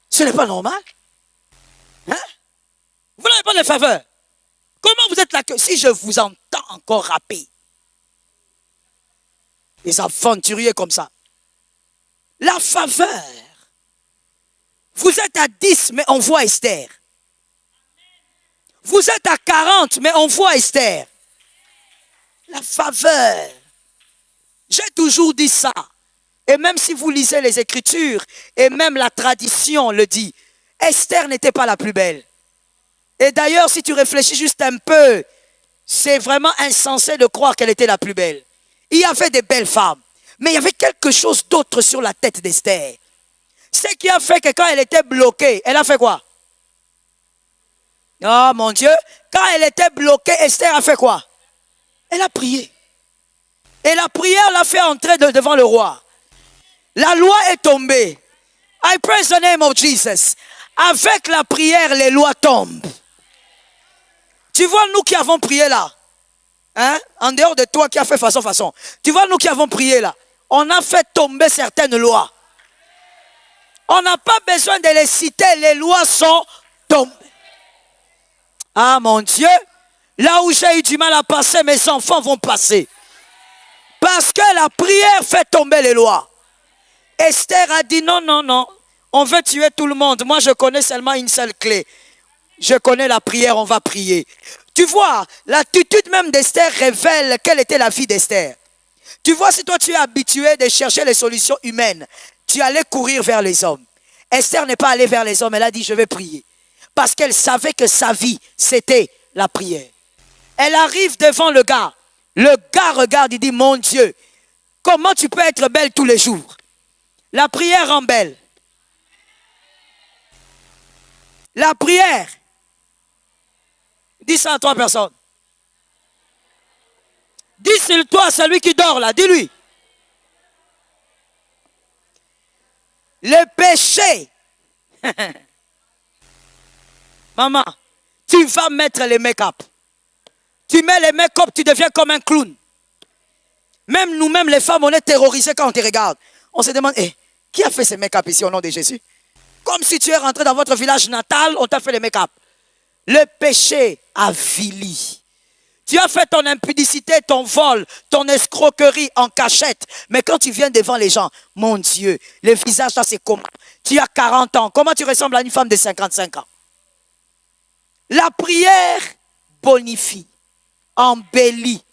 Ce n'est pas normal. Hein? Vous n'avez pas de faveur. Comment vous êtes la queue? Si je vous entends encore rapper. Les aventuriers comme ça. La faveur. Vous êtes à 10, mais on voit Esther. Vous êtes à 40, mais on voit Esther. La faveur. J'ai toujours dit ça. Et même si vous lisez les Écritures, et même la tradition le dit, Esther n'était pas la plus belle. Et d'ailleurs, si tu réfléchis juste un peu, c'est vraiment insensé de croire qu'elle était la plus belle. Il y avait des belles femmes, mais il y avait quelque chose d'autre sur la tête d'Esther. Ce qui a fait que quand elle était bloquée, elle a fait quoi? Oh mon Dieu, quand elle était bloquée, Esther a fait quoi? Elle a prié. Et la prière l'a fait entrer devant le roi. La loi est tombée. I praise the name of Jesus. Avec la prière, les lois tombent. Tu vois, nous qui avons prié là, hein, en dehors de toi qui as fait façon, tu vois, nous qui avons prié là, on a fait tomber certaines lois. On n'a pas besoin de les citer, les lois sont tombées. Ah mon Dieu, là où j'ai eu du mal à passer, mes enfants vont passer. Parce que la prière fait tomber les lois. Esther a dit non, non, non, on veut tuer tout le monde. Moi, je connais seulement une seule clé. Je connais la prière, on va prier. Tu vois, l'attitude même d'Esther révèle quelle était la vie d'Esther. Tu vois, si toi tu es habitué de chercher les solutions humaines, tu allais courir vers les hommes. Esther n'est pas allée vers les hommes, elle a dit je vais prier. Parce qu'elle savait que sa vie, c'était la prière. Elle arrive devant le gars. Le gars regarde, il dit mon Dieu, comment tu peux être belle tous les jours? La prière rend belle. La prière. Dis ça à 3 personnes. Dis sur toi, celui qui dort là, dis-lui. Le péché. Maman, tu vas mettre les make-up. Tu mets les make-up, tu deviens comme un clown. Même nous-mêmes, les femmes, on est terrorisés quand on te regarde. On se demande, qui a fait ces make-up ici au nom de Jésus? Comme si tu es rentré dans votre village natal, on t'a fait les make-up. Le péché avili. Tu as fait ton impudicité, ton vol, ton escroquerie en cachette. Mais quand tu viens devant les gens, mon Dieu, le visage là c'est comment? Tu as 40 ans. Comment tu ressembles à une femme de 55 ans? La prière bonifie, embellit.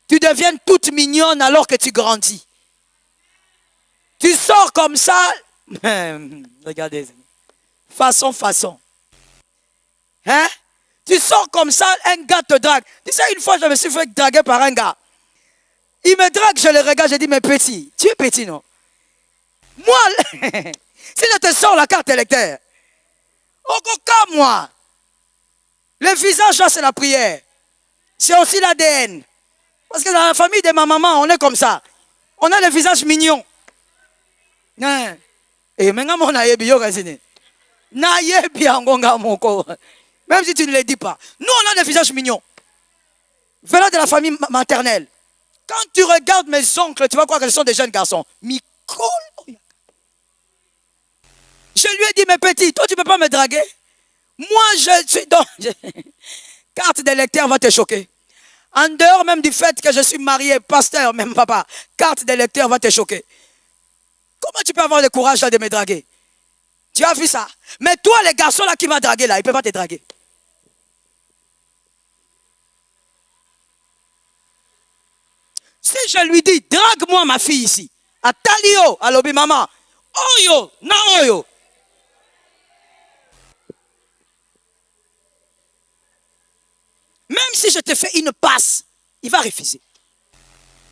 Tu deviens toute mignonne alors que tu grandis. Tu sors comme ça. Regardez. Façon. Hein? Tu sors comme ça, un gars te drague. Tu sais, une fois, je me suis fait draguer par un gars. Il me drague, je le regarde, je dis, mais petit, tu es petit, non? Moi, si je te sors la carte électeur, au coca, moi, le visage là, c'est la prière. C'est aussi l'ADN. Parce que dans la famille de ma maman, on est comme ça. On a le visage mignon. Et maintenant, on a même si tu ne le dis pas. Nous, on a des visages mignons. Venant de la famille maternelle. Quand tu regardes mes oncles, tu vas croire que ce sont des jeunes garçons. Je lui ai dit, mais petit, toi, tu ne peux pas me draguer. Moi, je suis donc... Carte d'électeur va te choquer. En dehors même du fait que je suis marié, pasteur, même papa, carte d'électeur va te choquer. Comment tu peux avoir le courage là de me draguer? Tu as vu ça? Mais toi, les garçons là qui m'ont dragué là, ils ne peuvent pas te draguer. Si je lui dis, drague-moi ma fille ici. À Talio, à l'obi maman. Oyo, na oyo. Même si je te fais une passe, il va refuser.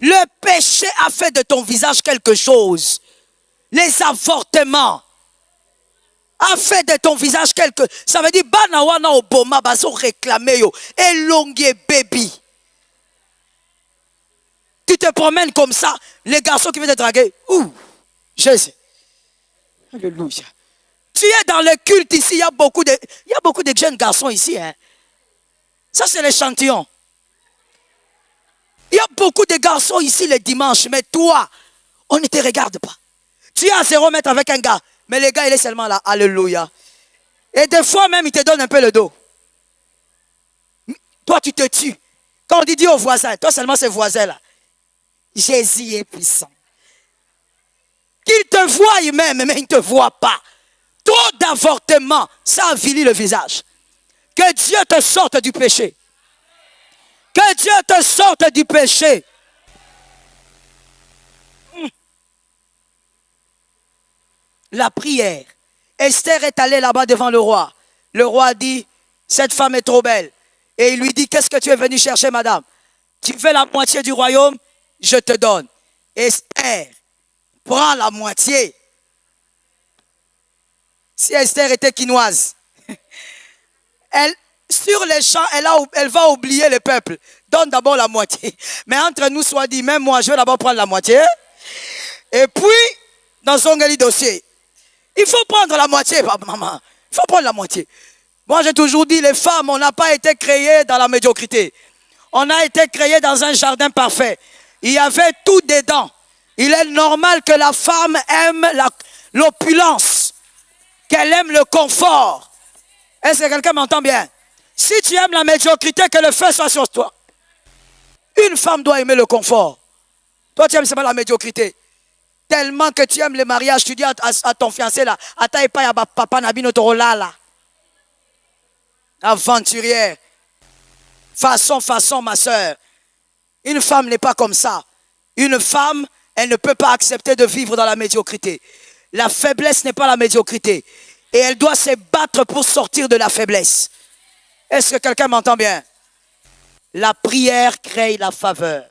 Le péché a fait de ton visage quelque chose. Les avortements a fait de ton visage quelque... Ça veut dire, banawana oboma baso réclamer yo. Elongue baby. Tu te promènes comme ça, les garçons qui viennent te draguer. Ouh, Jésus. Alléluia. Tu es dans le culte ici, il y a beaucoup de jeunes garçons ici. Hein. Ça, c'est l'échantillon. Il y a beaucoup de garçons ici le dimanche, mais toi, on ne te regarde pas. Tu es à 0 mètre avec un gars, mais le gars, il est seulement là. Alléluia. Et des fois même, il te donne un peu le dos. Toi, tu te tues. Quand on dit aux voisins, toi seulement ces voisins-là. Jésus est puissant. Qu'il te voie même, mais il ne te voit pas. Trop d'avortements, ça avilit le visage. Que Dieu te sorte du péché. Que Dieu te sorte du péché. la prière. Esther est allée là-bas devant le roi. Le roi dit, cette femme est trop belle. Et il lui dit, qu'est-ce que tu es venu chercher, madame? Tu veux la moitié du royaume? Je te donne. Esther prend la moitié. Si Esther était quinoise, elle, sur les champs, elle va oublier le peuple. Donne d'abord la moitié. Mais entre nous, soit dit, même moi, je vais d'abord prendre la moitié. Et puis, dans son dossier, il faut prendre la moitié, maman. Il faut prendre la moitié. Moi, j'ai toujours dit, les femmes, on n'a pas été créées dans la médiocrité. On a été créés dans un jardin parfait. Il y avait tout dedans. Il est normal que la femme aime l'opulence, qu'elle aime le confort. Est-ce que quelqu'un m'entend bien? Si tu aimes la médiocrité, que le feu soit sur toi. Une femme doit aimer le confort. Toi, tu aimes seulement la médiocrité. Tellement que tu aimes le mariage, tu dis à ton fiancé là, Ata pas ya papa nabino torola là. Aventurière. Façon, ma soeur. Une femme n'est pas comme ça. Une femme, elle ne peut pas accepter de vivre dans la médiocrité. La faiblesse n'est pas la médiocrité. Et elle doit se battre pour sortir de la faiblesse. Est-ce que quelqu'un m'entend bien? La prière crée la faveur.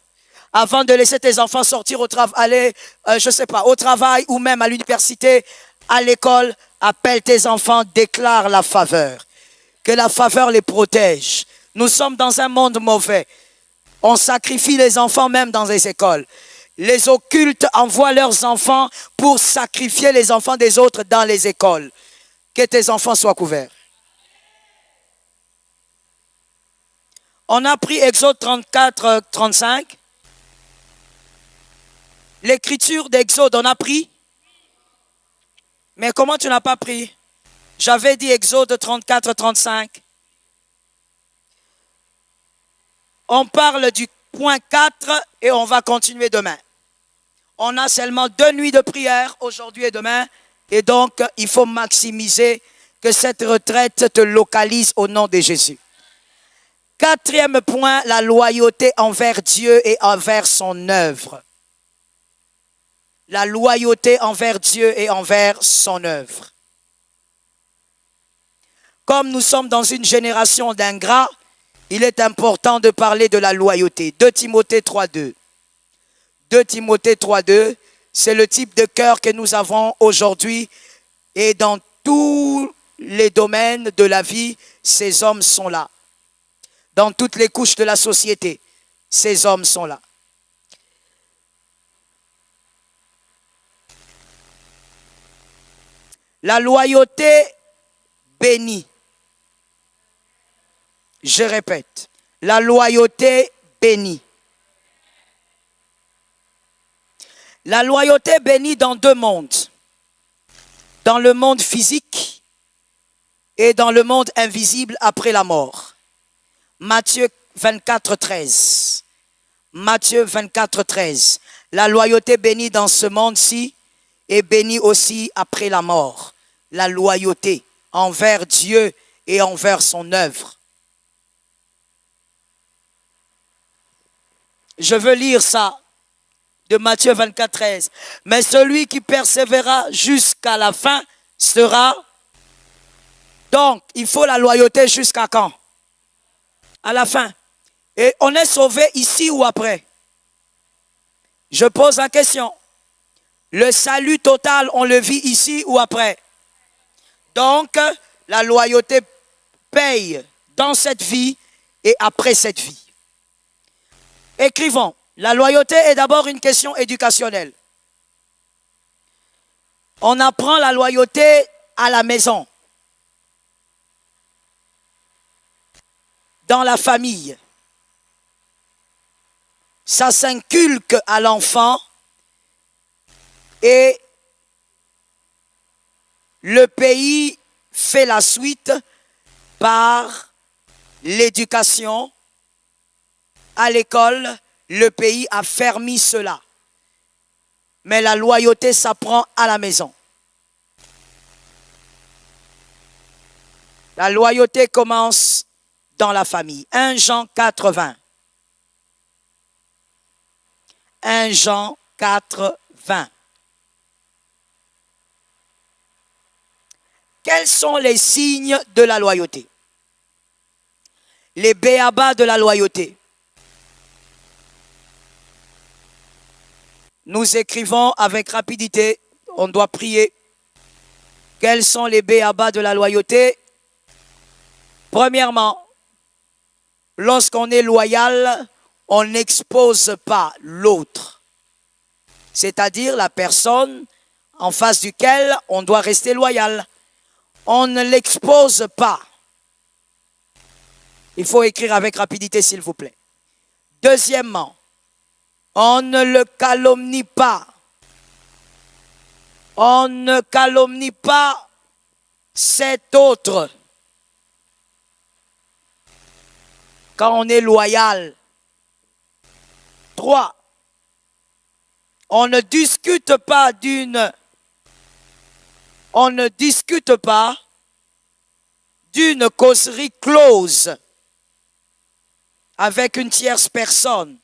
Avant de laisser tes enfants sortir au travail, au travail ou même à l'université, à l'école, appelle tes enfants, déclare la faveur. Que la faveur les protège. Nous sommes dans un monde mauvais. On sacrifie les enfants même dans les écoles. Les occultes envoient leurs enfants pour sacrifier les enfants des autres dans les écoles. Que tes enfants soient couverts. On a pris Exode 34, 35. L'écriture d'Exode, on a pris. Mais comment tu n'as pas pris? J'avais dit Exode 34, 35. On parle du point 4 et on va continuer demain. On a seulement 2 nuits de prière aujourd'hui et demain. Et donc, il faut maximiser que cette retraite te localise au nom de Jésus. 4e point, la loyauté envers Dieu et envers son œuvre. La loyauté envers Dieu et envers son œuvre. Comme nous sommes dans une génération d'ingrats, il est important de parler de la loyauté. 2 Timothée 3.2. 2 Timothée 3.2, c'est le type de cœur que nous avons aujourd'hui. Et dans tous les domaines de la vie, ces hommes sont là. Dans toutes les couches de la société, ces hommes sont là. La loyauté bénit. Je répète, la loyauté bénit. La loyauté bénit dans 2 mondes. Dans le monde physique et dans le monde invisible après la mort. Matthieu 24, 13. Matthieu 24, 13. La loyauté bénit dans ce monde-ci et bénit aussi après la mort. La loyauté envers Dieu et envers son œuvre. Je veux lire ça de Matthieu 24, 13. Mais celui qui persévérera jusqu'à la fin sera... Donc, il faut la loyauté jusqu'à quand? À la fin. Et on est sauvé ici ou après? Je pose la question. Le salut total, on le vit ici ou après? Donc, la loyauté paye dans cette vie et après cette vie. Écrivons. La loyauté est d'abord une question éducationnelle. On apprend la loyauté à la maison, dans la famille. Ça s'inculque à l'enfant et le pays fait la suite par l'éducation. À l'école, le pays a permis cela. Mais la loyauté s'apprend à la maison. La loyauté commence dans la famille. 1 Jean 4, 20. 1 Jean 4, 20. Quels sont les signes de la loyauté? Les béabas de la loyauté. Nous écrivons avec rapidité, on doit prier. Quels sont les béabas de la loyauté? Premièrement, lorsqu'on est loyal, on n'expose pas l'autre. C'est-à-dire la personne en face duquel on doit rester loyal. On ne l'expose pas. Il faut écrire avec rapidité, s'il vous plaît. Deuxièmement, on ne le calomnie pas. On ne calomnie pas cet autre. Quand on est loyal. 3. On ne discute pas d'une causerie close avec une tierce personne.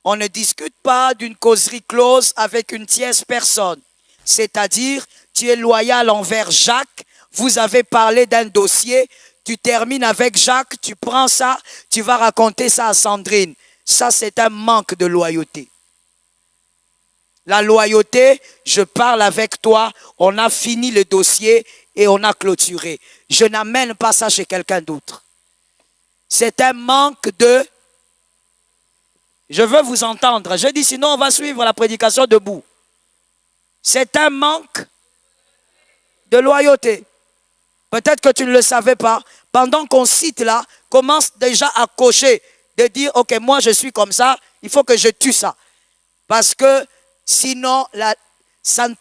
On ne discute pas d'une causerie close avec une tierce personne. C'est-à-dire, tu es loyal envers Jacques, vous avez parlé d'un dossier, tu termines avec Jacques, tu prends ça, tu vas raconter ça à Sandrine. Ça, c'est un manque de loyauté. La loyauté, je parle avec toi, on a fini le dossier et on a clôturé. Je n'amène pas ça chez quelqu'un d'autre. C'est un manque de... Je veux vous entendre. Je dis sinon on va suivre la prédication debout. C'est un manque de loyauté. Peut-être que tu ne le savais pas. Pendant qu'on cite là, commence déjà à cocher, de dire, ok, moi je suis comme ça, il faut que je tue ça. Parce que sinon,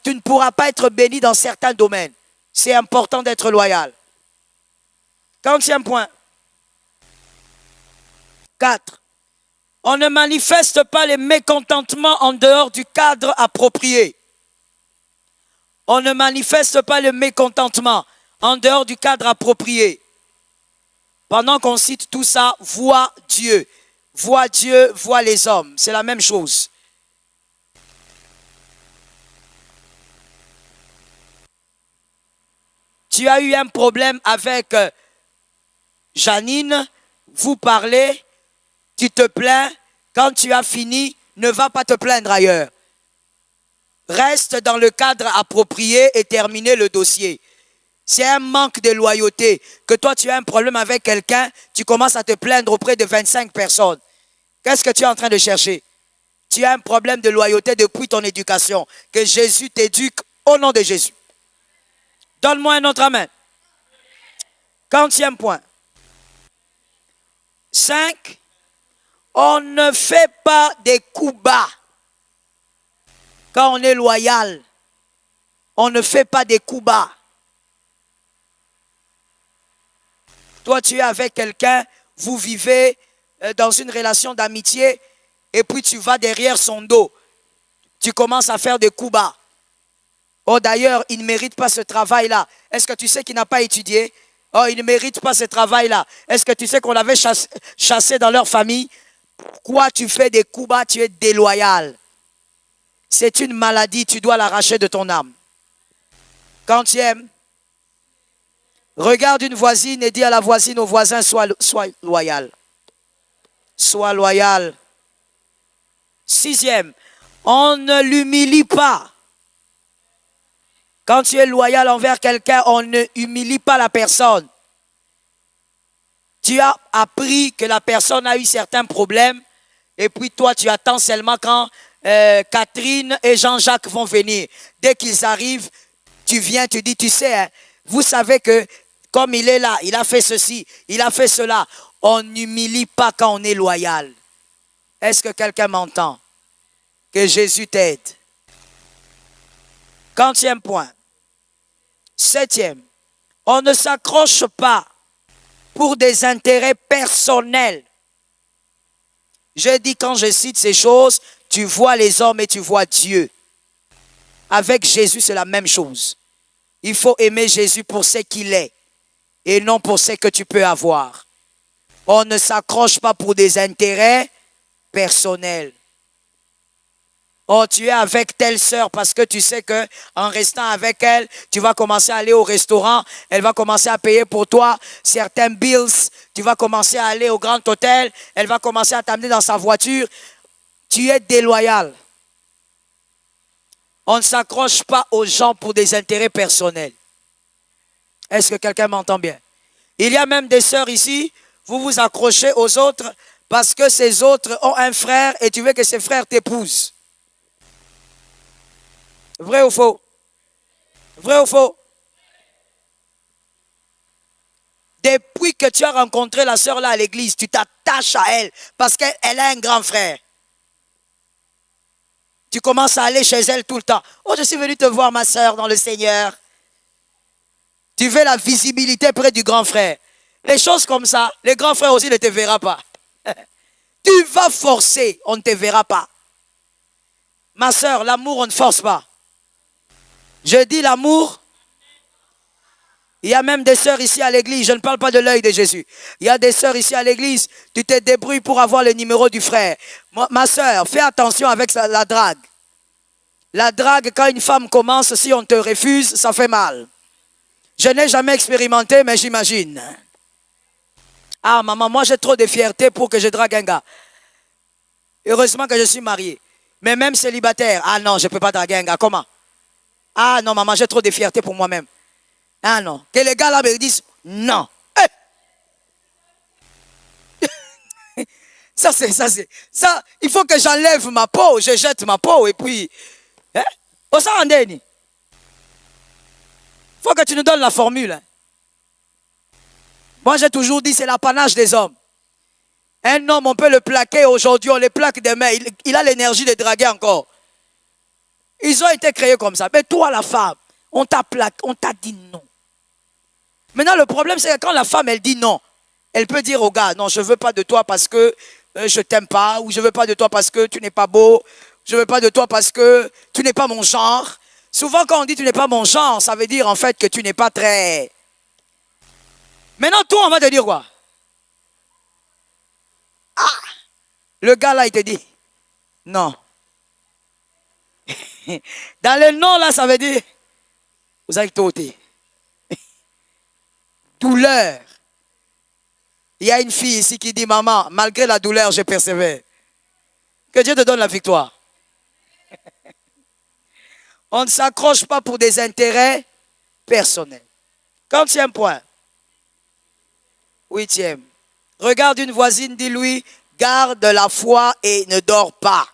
tu ne pourras pas être béni dans certains domaines. C'est important d'être loyal. 40e point. 4. On ne manifeste pas les mécontentements en dehors du cadre approprié. On ne manifeste pas le mécontentement en dehors du cadre approprié. Pendant qu'on cite tout ça, vois Dieu. Vois Dieu, vois les hommes. C'est la même chose. Tu as eu un problème avec Janine, vous parlez, tu te plains, quand tu as fini, ne va pas te plaindre ailleurs. Reste dans le cadre approprié et terminer le dossier. C'est un manque de loyauté. Que toi, tu as un problème avec quelqu'un, tu commences à te plaindre auprès de 25 personnes. Qu'est-ce que tu es en train de chercher? Tu as un problème de loyauté depuis ton éducation. Que Jésus t'éduque au nom de Jésus. Donne-moi un autre amen. 40e point. 5. On ne fait pas des coups bas. Quand on est loyal, on ne fait pas des coups bas. Toi, tu es avec quelqu'un, vous vivez dans une relation d'amitié, et puis tu vas derrière son dos. Tu commences à faire des coups bas. Oh, d'ailleurs, il ne mérite pas ce travail-là. Est-ce que tu sais qu'il n'a pas étudié? Oh, il ne mérite pas ce travail-là. Est-ce que tu sais qu'on l'avait chassé dans leur famille? Pourquoi tu fais des coups bas? Tu es déloyal. C'est une maladie, tu dois l'arracher de ton âme. 40e. Regarde une voisine et dis à la voisine, au voisin, sois loyal. Sois loyal. 6e. On ne l'humilie pas. Quand tu es loyal envers quelqu'un, on ne humilie pas la personne. Tu as appris que la personne a eu certains problèmes et puis toi, tu attends seulement quand Catherine et Jean-Jacques vont venir. Dès qu'ils arrivent, tu viens, tu dis, tu sais, hein, vous savez que comme il est là, il a fait ceci, il a fait cela. On n'humilie pas quand on est loyal. Est-ce que quelqu'un m'entend? Que Jésus t'aide. 40e point. 7e. On ne s'accroche pas pour des intérêts personnels. Je dis quand je cite ces choses, tu vois les hommes et tu vois Dieu. Avec Jésus, c'est la même chose. Il faut aimer Jésus pour ce qu'il est et non pour ce que tu peux avoir. On ne s'accroche pas pour des intérêts personnels. Oh, tu es avec telle sœur parce que tu sais que en restant avec elle, tu vas commencer à aller au restaurant. Elle va commencer à payer pour toi certains bills. Tu vas commencer à aller au grand hôtel. Elle va commencer à t'amener dans sa voiture. Tu es déloyal. On ne s'accroche pas aux gens pour des intérêts personnels. Est-ce que quelqu'un m'entend bien? Il y a même des sœurs ici, vous vous accrochez aux autres parce que ces autres ont un frère et tu veux que ces frères t'épousent. Vrai ou faux? Vrai ou faux? Depuis que tu as rencontré la sœur là à l'église, tu t'attaches à elle parce qu'elle a un grand frère. Tu commences à aller chez elle tout le temps. Oh, je suis venu te voir, ma sœur, dans le Seigneur. Tu veux la visibilité près du grand frère. Les choses comme ça, le grand frère aussi ne te verra pas. Tu vas forcer, on ne te verra pas. Ma sœur, l'amour, on ne force pas. Je dis l'amour. Il y a même des sœurs ici à l'église. Je ne parle pas de l'œil de Jésus. Il y a des sœurs ici à l'église. Tu te débrouilles pour avoir le numéro du frère. Ma sœur, fais attention avec la drague. La drague, quand une femme commence, si on te refuse, ça fait mal. Je n'ai jamais expérimenté, mais j'imagine. Ah, maman, moi j'ai trop de fierté pour que je drague un gars. Heureusement que je suis marié. Mais même célibataire, ah non, je ne peux pas draguer un gars. Comment? Ah non, maman, j'ai trop de fierté pour moi-même. Ah non. Que les gars là me disent non. Ça, il faut que j'enlève ma peau, je jette ma peau et puis. Au ça, il faut que tu nous donnes la formule. Moi, j'ai toujours dit c'est l'apanage des hommes. Un homme, on peut le plaquer aujourd'hui, on le plaque demain. Il a l'énergie de draguer encore. Ils ont été créés comme ça. Mais toi, la femme, on t'a plaqué, on t'a dit non. Maintenant, le problème, c'est que quand la femme, elle dit non, elle peut dire au gars, non, je ne veux pas de toi parce que je ne t'aime pas, ou je ne veux pas de toi parce que tu n'es pas beau, je ne veux pas de toi parce que tu n'es pas mon genre. Souvent, quand on dit tu n'es pas mon genre, ça veut dire en fait que tu n'es pas très... Maintenant, toi, on va te dire quoi? Ah! Le gars là, il te dit, non. Dans le non là, ça veut dire, vous avez ôté. Douleur. Il y a une fille ici qui dit, maman, malgré la douleur, je persévère. Que Dieu te donne la victoire. On ne s'accroche pas pour des intérêts personnels. 40e point. 8e. Regarde une voisine, dis-lui, garde la foi et ne dors pas.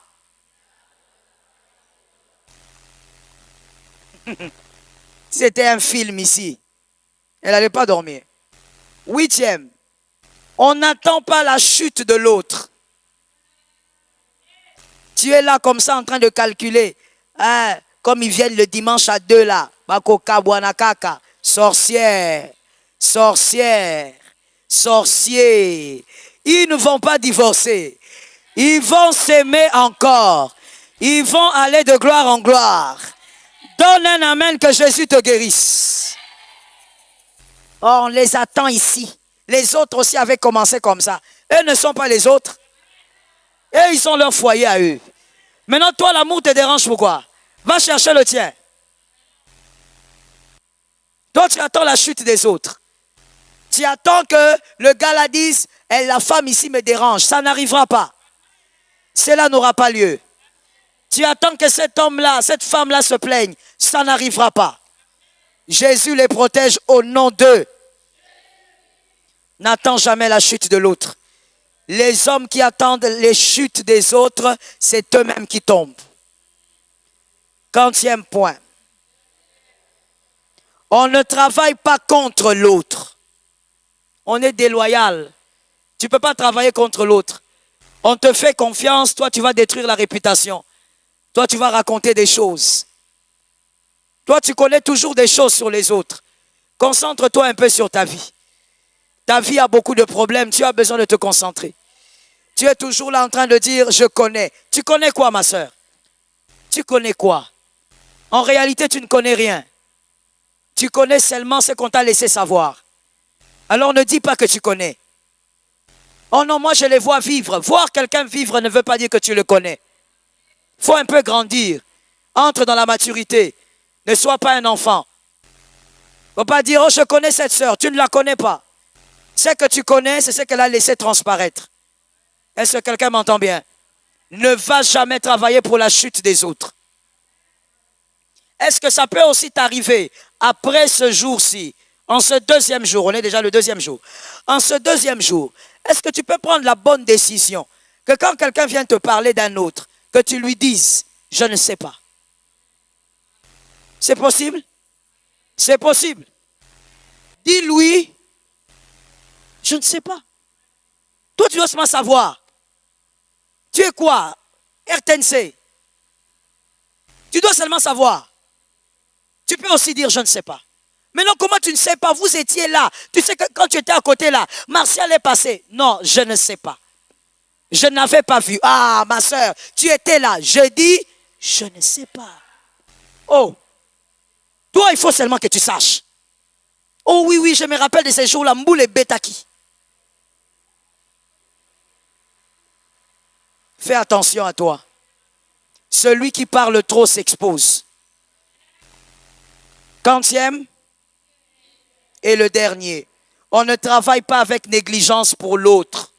C'était un film ici. Elle n'allait pas dormir. 8e. On n'attend pas la chute de l'autre. Tu es là comme ça en train de calculer. Hein, comme ils viennent le dimanche à 2 là. Bakoka, Buanakaka. Sorcière. Sorcière. Sorcier. Ils ne vont pas divorcer. Ils vont s'aimer encore. Ils vont aller de gloire en gloire. Donne un amen que Jésus te guérisse. Oh, on les attend ici. Les autres aussi avaient commencé comme ça. Eux ne sont pas les autres. Et ils ont leur foyer à eux. Maintenant, toi, l'amour te dérange pourquoi? Va chercher le tien. Toi, tu attends la chute des autres. Tu attends que le gars la dise, la femme ici me dérange. Ça n'arrivera pas. Cela n'aura pas lieu. Tu attends que cet homme-là, cette femme-là se plaigne. Ça n'arrivera pas. Jésus les protège au nom d'eux. N'attends jamais la chute de l'autre. Les hommes qui attendent les chutes des autres, c'est eux-mêmes qui tombent. 40e point. On ne travaille pas contre l'autre. On est déloyal. Tu ne peux pas travailler contre l'autre. On te fait confiance, toi tu vas détruire la réputation. Toi tu vas raconter des choses. Toi tu connais toujours des choses sur les autres. Concentre-toi un peu sur ta vie. Ta vie a beaucoup de problèmes, tu as besoin de te concentrer. Tu es toujours là en train de dire, je connais. Tu connais quoi, ma soeur? Tu connais quoi? En réalité, tu ne connais rien. Tu connais seulement ce qu'on t'a laissé savoir. Alors ne dis pas que tu connais. Oh non, moi je les vois vivre. Voir quelqu'un vivre ne veut pas dire que tu le connais. faut un peu grandir. Entre dans la maturité. Ne sois pas un enfant. Il ne faut pas dire, oh, je connais cette sœur. Tu ne la connais pas. Ce que tu connais, c'est ce qu'elle a laissé transparaître. Est-ce que quelqu'un m'entend bien? Ne va jamais travailler pour la chute des autres. Est-ce que ça peut aussi t'arriver après ce jour-ci, en ce deuxième jour, on est déjà le deuxième jour, en ce deuxième jour, est-ce que tu peux prendre la bonne décision que quand quelqu'un vient te parler d'un autre, que tu lui dises, je ne sais pas. C'est possible? C'est possible. Dis-lui, je ne sais pas. Toi, tu dois seulement savoir. Tu es quoi? RTNC. Tu dois seulement savoir. Tu peux aussi dire, je ne sais pas. Maintenant, comment tu ne sais pas? Vous étiez là. Tu sais que quand tu étais à côté là, Martial est passé. Non, je ne sais pas. Je n'avais pas vu. Ah, ma soeur, tu étais là. Je dis, je ne sais pas. Oh, toi, il faut seulement que tu saches. Oh oui, oui, je me rappelle de ces jours-là, Mboul et Betaki. Fais attention à toi. Celui qui parle trop s'expose. Quantième et le dernier. On ne travaille pas avec négligence pour l'autre.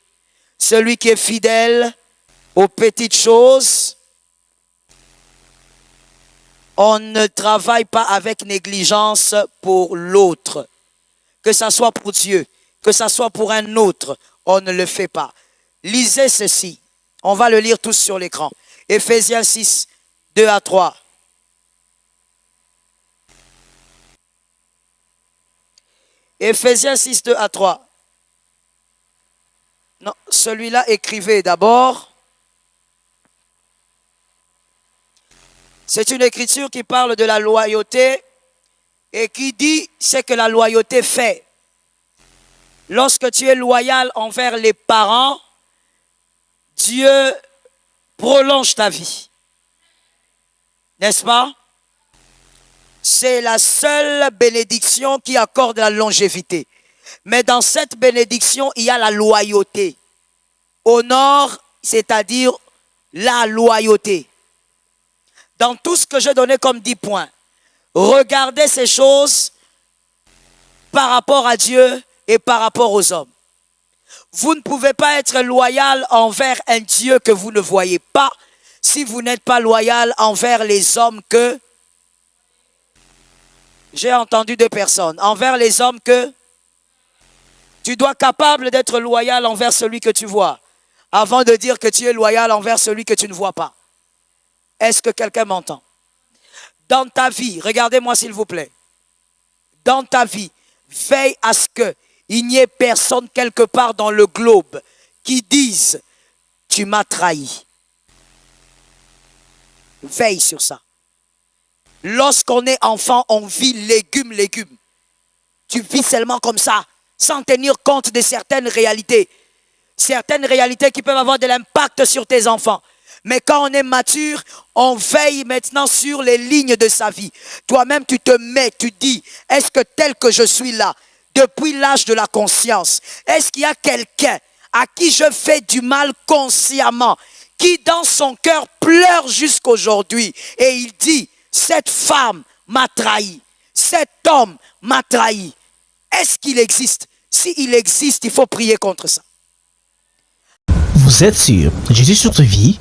Celui qui est fidèle aux petites choses, on ne travaille pas avec négligence pour l'autre. Que ça soit pour Dieu, que ça soit pour un autre, on ne le fait pas. Lisez ceci. On va le lire tous sur l'écran. Éphésiens 6, 2 à 3. Éphésiens 6, 2 à 3. Non, celui-là, écrivez d'abord. C'est une écriture qui parle de la loyauté et qui dit ce que la loyauté fait. Lorsque tu es loyal envers les parents, Dieu prolonge ta vie. N'est-ce pas? C'est la seule bénédiction qui accorde la longévité. Mais dans cette bénédiction, il y a la loyauté. Honore, c'est-à-dire la loyauté. Dans tout ce que j'ai donné comme 10 points, regardez ces choses par rapport à Dieu et par rapport aux hommes. Vous ne pouvez pas être loyal envers un Dieu que vous ne voyez pas si vous n'êtes pas loyal envers les hommes que... J'ai entendu 2 personnes. Envers les hommes que... Tu dois être capable d'être loyal envers celui que tu vois avant de dire que tu es loyal envers celui que tu ne vois pas. Est-ce que quelqu'un m'entend? Dans ta vie, regardez-moi s'il vous plaît. Dans ta vie, veille à ce qu'il n'y ait personne quelque part dans le globe qui dise « tu m'as trahi ». Veille sur ça. Lorsqu'on est enfant, on vit légumes. Tu vis seulement comme ça, sans tenir compte de certaines réalités. Certaines réalités qui peuvent avoir de l'impact sur tes enfants. Mais quand on est mature, on veille maintenant sur les lignes de sa vie. Toi-même, tu te mets, tu dis, est-ce que tel que je suis là, depuis l'âge de la conscience, est-ce qu'il y a quelqu'un à qui je fais du mal consciemment, qui dans son cœur pleure jusqu'aujourd'hui et il dit, cette femme m'a trahi, cet homme m'a trahi. Est-ce qu'il existe? S'il existe, il faut prier contre ça. Vous êtes sur Jésus sur ta vie?